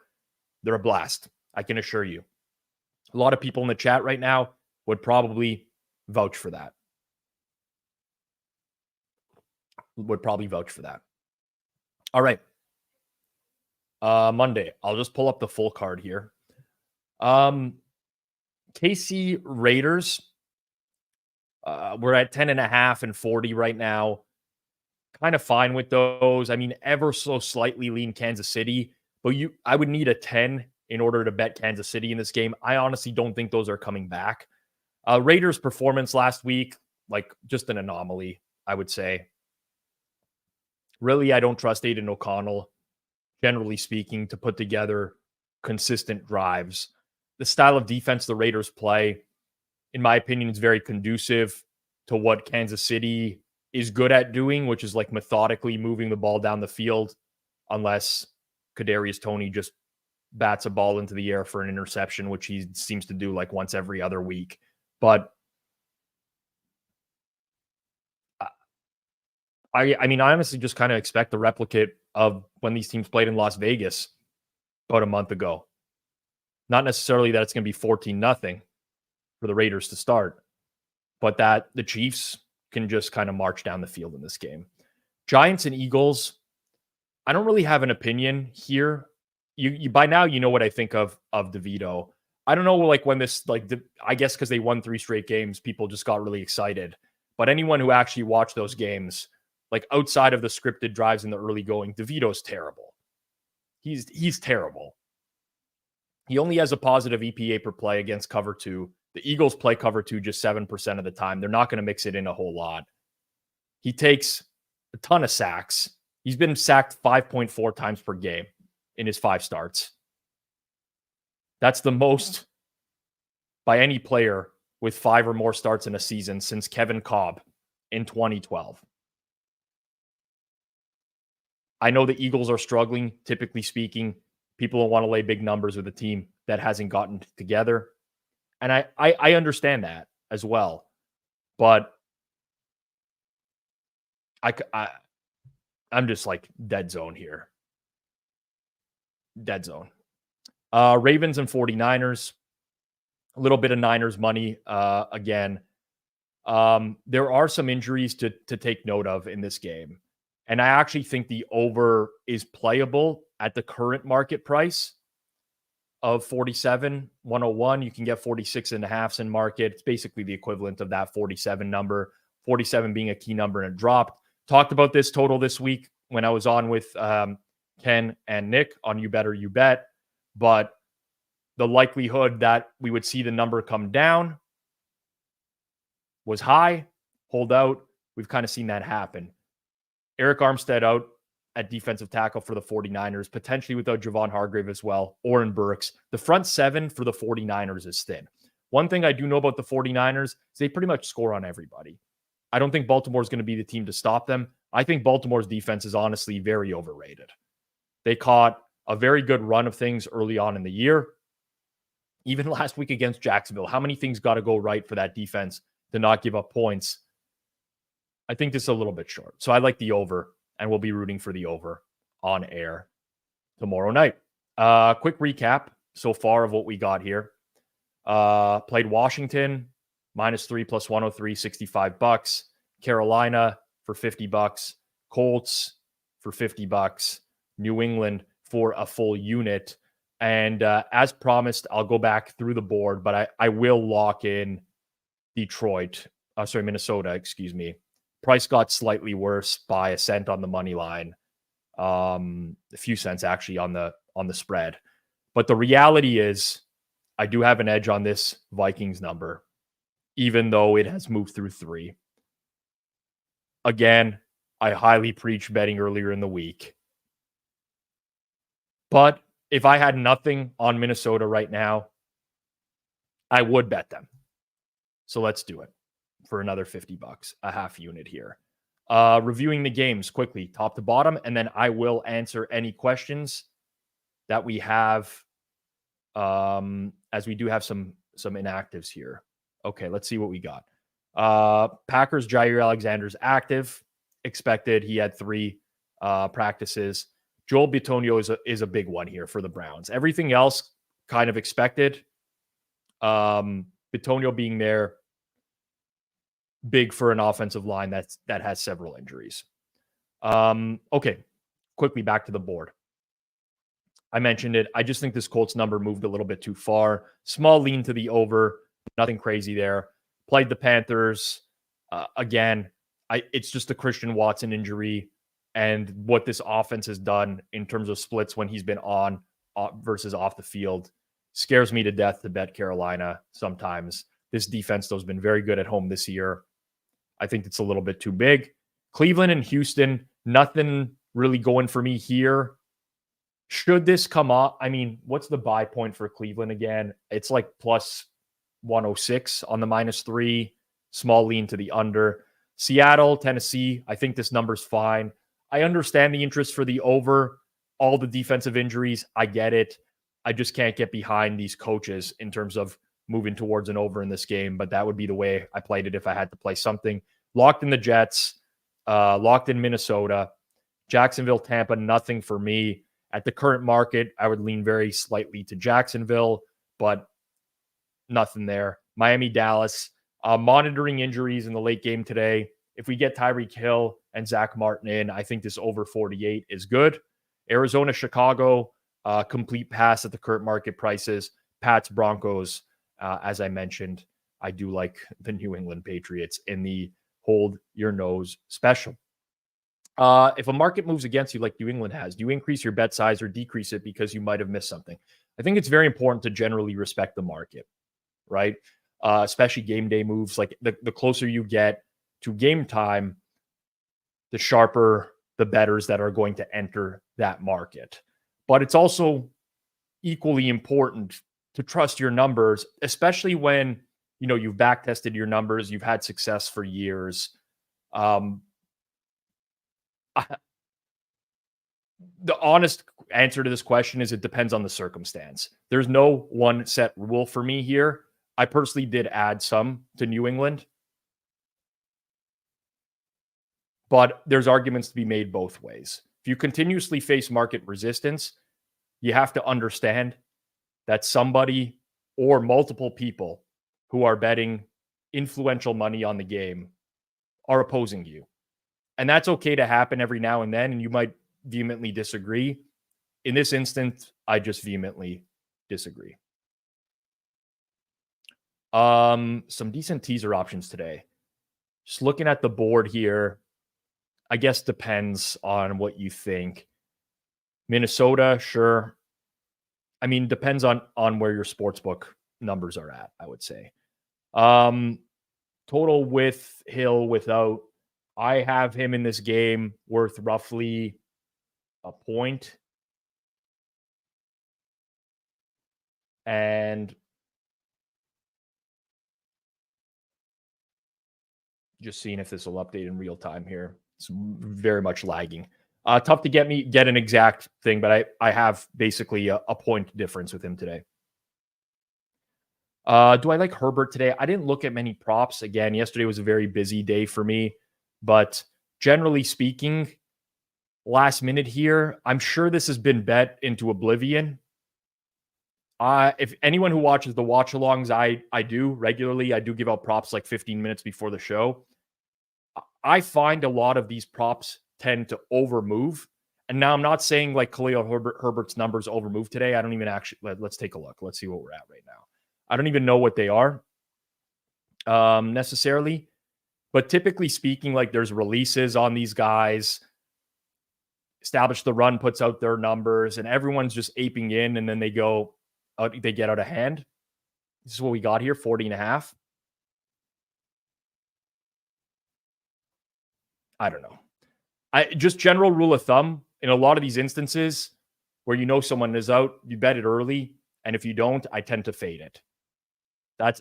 they're a blast. I can assure you. A lot of people in the chat right now would probably vouch for that. All right. Monday. I'll just pull up the full card here. KC Raiders. We're at 10.5 and 40 right now. Kind of fine with those. I mean, ever so slightly lean Kansas City, but I would need a 10 in order to bet Kansas City in this game. I honestly don't think those are coming back. Raiders' performance last week, like just an anomaly, I would say. Really, I don't trust Aiden O'Connell, generally speaking, to put together consistent drives. The style of defense the Raiders play, in my opinion, is very conducive to what Kansas City is good at doing, which is like methodically moving the ball down the field, unless Kadarius Toney just bats a ball into the air for an interception, which he seems to do like once every other week. But I mean, I honestly just kind of expect the replicate of when these teams played in Las Vegas about a month ago. Not necessarily that it's going to be 14-0 for the Raiders to start, but that the Chiefs can just kind of march down the field in this game. Giants and Eagles, I don't really have an opinion here. You by now, you know what I think of DeVito. I don't know, like when this, like, I guess because they won 3 straight games, people just got really excited. But anyone who actually watched those games, like outside of the scripted drives in the early going, DeVito's terrible. He's terrible. He only has a positive EPA per play against cover 2. The Eagles play cover 2 just 7% of the time. They're not going to mix it in a whole lot. He takes a ton of sacks. He's been sacked 5.4 times per game in his 5 starts. That's the most by any player with 5 or more starts in a season since Kevin Kolb in 2012. I know the Eagles are struggling, typically speaking. People don't want to lay big numbers with a team that hasn't gotten together. And I understand that as well. But I'm just like dead zone here. Dead zone. Ravens and 49ers. A little bit of Niners money again. There are some injuries to take note of in this game. And I actually think the over is playable at the current market price of 47,101. You can get 46.5 in market. It's basically the equivalent of that 47 number, 47 being a key number and it dropped. Talked about this total this week when I was on with Ken and Nick on You Better You Bet. But the likelihood that we would see the number come down was high. Hold out. We've kind of seen that happen. Eric Armstead out at defensive tackle for the 49ers, potentially without Javon Hargrave as well, Oren Burks. The front 7 for the 49ers is thin. One thing I do know about the 49ers is they pretty much score on everybody. I don't think Baltimore is going to be the team to stop them. I think Baltimore's defense is honestly very overrated. They caught a very good run of things early on in the year. Even last week against Jacksonville, how many things got to go right for that defense to not give up points? I think this is a little bit short. So I like the over, and we'll be rooting for the over on air tomorrow night. Quick recap so far of what we got here. Played Washington, -3 plus 103, $65. Carolina for $50. Colts for $50. New England for a full unit. And as promised, I'll go back through the board, but I will lock in Minnesota, Price got slightly worse by a cent on the money line. A few cents actually on the spread. But the reality is I do have an edge on this Vikings number, even though it has moved through 3. Again, I highly preach betting earlier in the week. But if I had nothing on Minnesota right now, I would bet them. So let's do it for another $50, a half unit here. Reviewing the games quickly, top to bottom, and then I will answer any questions that we have, as we do have some inactives here. Okay, let's see what we got. Packers, Jair Alexander's active. Expected. He had 3 practices. Joel Bitonio is a big one here for the Browns. Everything else kind of expected. Bitonio being there, big for an offensive line that has several injuries. Okay, quickly back to the board. I mentioned it. I just think this Colts number moved a little bit too far. Small lean to the over. Nothing crazy there. Played the Panthers. Again, it's just a Christian Watson injury and what this offense has done in terms of splits when he's been on versus off the field scares me to death to bet Carolina sometimes. This defense, though, has been very good at home this year. I think it's a little bit too big. Cleveland and Houston, nothing really going for me here. Should this come up, I mean, what's the buy point for Cleveland again? It's like plus 106 on the -3. Small lean to the under. Seattle, Tennessee, I think this number's fine. I understand the interest for the over, all the defensive injuries. I get it. I just can't get behind these coaches in terms of moving towards an over in this game, but that would be the way I played it if I had to play something. Locked in the Jets, locked in Minnesota, Jacksonville, Tampa, nothing for me. At the current market, I would lean very slightly to Jacksonville, but nothing there. Miami, Dallas, monitoring injuries in the late game today. If we get Tyreek Hill and Zach Martin in, I think this over 48 is good. Arizona, Chicago, complete pass at the current market prices. Pats, Broncos, as I mentioned, I do like the New England Patriots in the hold your nose special. If a market moves against you like New England has, do you increase your bet size or decrease it because you might have missed something? I think it's very important to generally respect the market, right? Especially game day moves. Like the closer you get to game time, the sharper the bettors that are going to enter that market. But it's also equally important to trust your numbers, especially when, you know, you've back tested your numbers, you've had success for years. The honest answer to this question is it depends on the circumstance. There's no one set rule for me here. I personally did add some to New England, but there's arguments to be made both ways. If you continuously face market resistance, you have to understand that somebody or multiple people who are betting influential money on the game are opposing you. And that's okay to happen every now and then, and you might vehemently disagree. In this instance, I just vehemently disagree. Some decent teaser options today. Just looking at the board here, I guess depends on what you think. Minnesota, sure. I mean, depends on where your sportsbook numbers are at, I would say. Total with Hill, without. I have him in this game worth roughly a point. And just seeing if this will update in real time here. It's very much lagging. Tough to get an exact thing, but I have basically a point difference with him today. Do I like Herbert today? I didn't look at many props. Again, yesterday was a very busy day for me, but generally speaking, last minute here, I'm sure this has been bet into oblivion. If anyone who watches the watch-alongs, I do regularly. I do give out props like 15 minutes before the show. I find a lot of these props tend to overmove. And now I'm not saying like Khalil Herbert's numbers overmove today. I don't even actually, let's take a look. Let's see what we're at right now. I don't even know what they are necessarily. But typically speaking, like there's releases on these guys. Establish the Run puts out their numbers and everyone's just aping in and then they go, they get out of hand. This is what we got here, 40.5. I don't know. Just general rule of thumb, in a lot of these instances where you know someone is out, you bet it early. And if you don't, I tend to fade it. That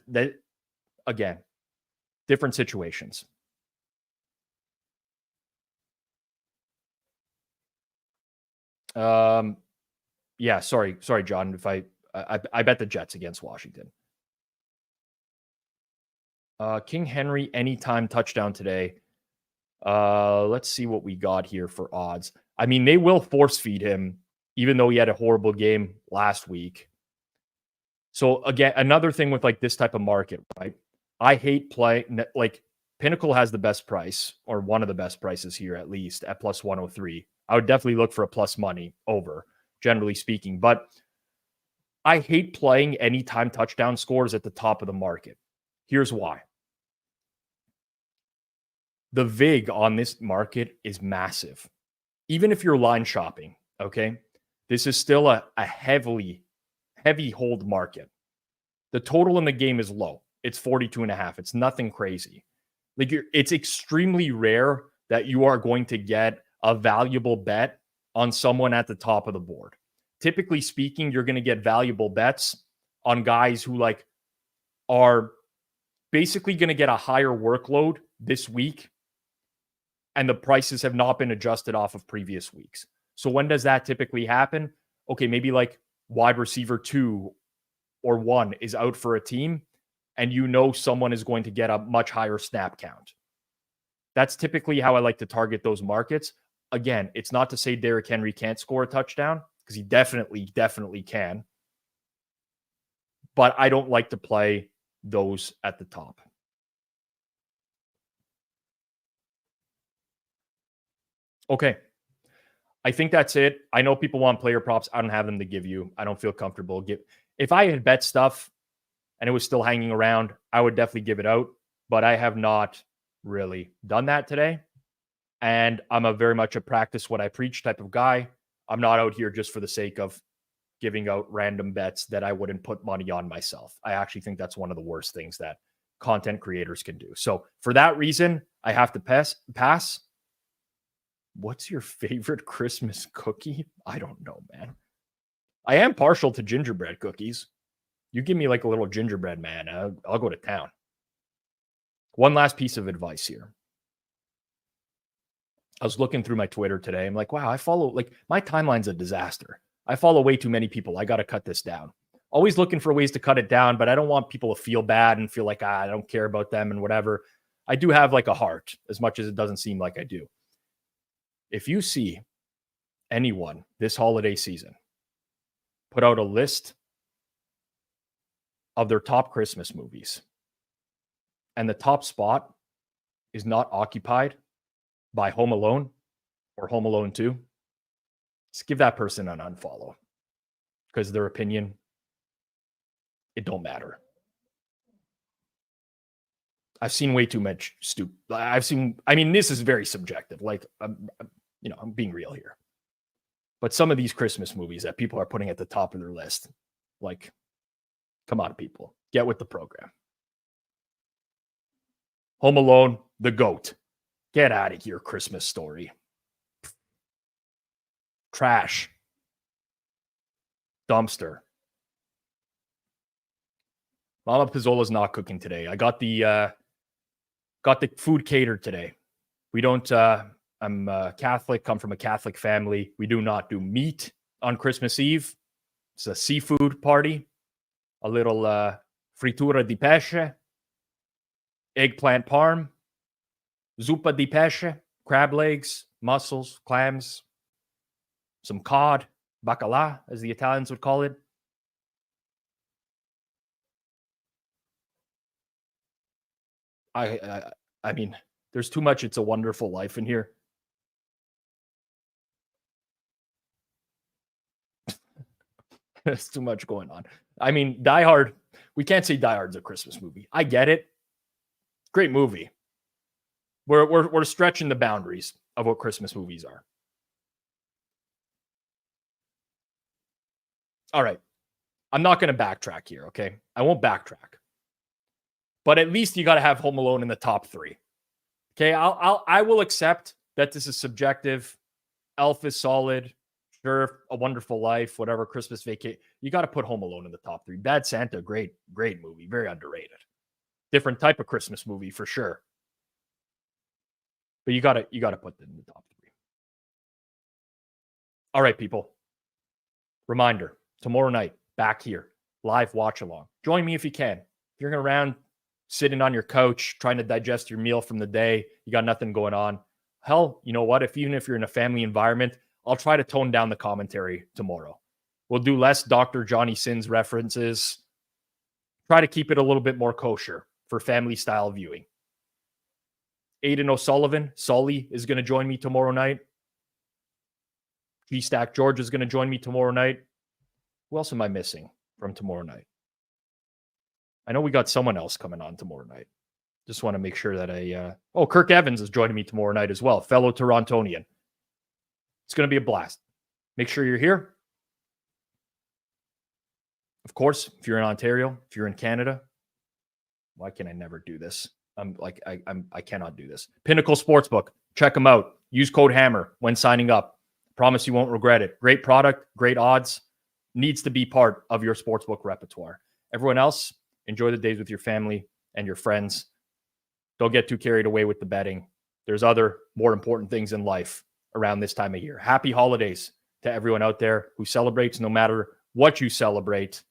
again, different situations. Yeah, sorry, John. If I bet the Jets against Washington. King Henry anytime touchdown today. Let's see what we got here for odds. I mean, they will force feed him, even though he had a horrible game last week. So again, another thing with like this type of market, right? I hate playing, like Pinnacle has the best price or one of the best prices here, at least at plus 103. I would definitely look for a plus money over, generally speaking, but I hate playing anytime touchdown scores at the top of the market. Here's why. The VIG on this market is massive. Even if you're line shopping, okay? This is still a heavy hold market. The total in the game is low. It's 42.5. It's nothing crazy. Like it's extremely rare that you are going to get a valuable bet on someone at the top of the board. Typically speaking, you're going to get valuable bets on guys who like are basically going to get a higher workload this week and the prices have not been adjusted off of previous weeks. So when does that typically happen? Okay, maybe like wide receiver 2 or 1 is out for a team, and you know someone is going to get a much higher snap count. That's typically how I like to target those markets. Again, it's not to say Derrick Henry can't score a touchdown, because he definitely can. But I don't like to play those at the top. Okay. I think that's it. I know people want player props. I don't have them to give you. I don't feel comfortable. If I had bet stuff and it was still hanging around, I would definitely give it out. But I have not really done that today. And I'm a very much a practice what I preach type of guy. I'm not out here just for the sake of giving out random bets that I wouldn't put money on myself. I actually think that's one of the worst things that content creators can do. So for that reason, I have to pass. What's your favorite Christmas cookie? I don't know, man. I am partial to gingerbread cookies. You give me like a little gingerbread man, I'll go to town. One last piece of advice here. I was looking through my Twitter today. I'm like, wow, I follow, like, my timeline's a disaster. I follow way too many people. I got to cut this down. Always looking for ways to cut it down, but I don't want people to feel bad and feel like, I don't care about them and whatever. I do have like a heart, as much as it doesn't seem like I do. If you see anyone this holiday season put out a list of their top Christmas movies, and the top spot is not occupied by Home Alone or Home Alone 2, just give that person an unfollow, because their opinion, it don't matter. I've seen way too much stupid. This is very subjective. Like, I'm being real here. But some of these Christmas movies that people are putting at the top of their list, like, come on, people, get with the program. Home Alone, the GOAT. Get out of here, Christmas Story. Trash. Dumpster. Mama Pizzola's not cooking today. I got the food catered today. We don't, I'm Catholic, come from a Catholic family. We do not do meat on Christmas Eve. It's a seafood party. A little fritura di pesce, eggplant parm, zuppa di pesce, crab legs, mussels, clams, some cod, bacala, as the Italians would call it. I mean, there's too much It's a Wonderful Life in here. There's too much going on. I mean, Die Hard, we can't say Die Hard's a Christmas movie. I get it. Great movie. We're stretching the boundaries of what Christmas movies are. All right. I'm not going to backtrack here, okay? I won't backtrack. But at least you got to have Home Alone in the top 3. Okay, I will accept that this is subjective. Elf is solid. Sure, A Wonderful Life, whatever, Christmas Vacation. You got to put Home Alone in the top 3. Bad Santa, great movie, very underrated. Different type of Christmas movie for sure. But you got to put them in the top 3. All right, people. Reminder, tomorrow night, back here, live watch along. Join me if you can. If you're around sitting on your couch trying to digest your meal from the day, you got nothing going on. Hell, you know what? Even if you're in a family environment, I'll try to tone down the commentary tomorrow. We'll do less Dr. Johnny Sins references. Try to keep it a little bit more kosher for family style viewing. Aiden O'Sullivan, Sully, is going to join me tomorrow night. G-Stack George is going to join me tomorrow night. Who else am I missing from tomorrow night? I know we got someone else coming on tomorrow night. Just want to make sure that Kirk Evans is joining me tomorrow night as well, fellow Torontonian. It's going to be a blast. Make sure you're here. Of course, if you're in Ontario, if you're in Canada, why can I never do this? I cannot do this. Pinnacle Sportsbook. Check them out. Use code HAMMER when signing up. Promise you won't regret it. Great product, great odds. Needs to be part of your sportsbook repertoire. Everyone else, enjoy the days with your family and your friends. Don't get too carried away with the betting. there's other more important things in life around this time of year. Happy holidays to everyone out there who celebrates, no matter what you celebrate.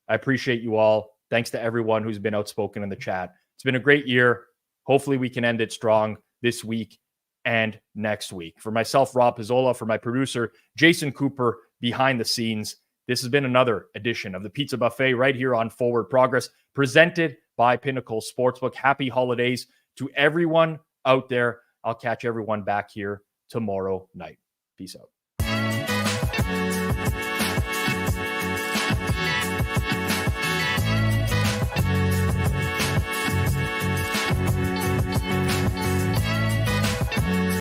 I appreciate you all. Thanks to everyone who's been outspoken in the chat. It's been a great year. Hopefully we can end it strong this week and next week. For myself, Rob Pizzola, for my producer, Jason Cooper, behind the scenes, this has been another edition of the Pizza Buffet right here on Forward Progress, presented by Pinnacle Sportsbook. Happy holidays to everyone out there. I'll catch everyone back here tomorrow night. Peace out.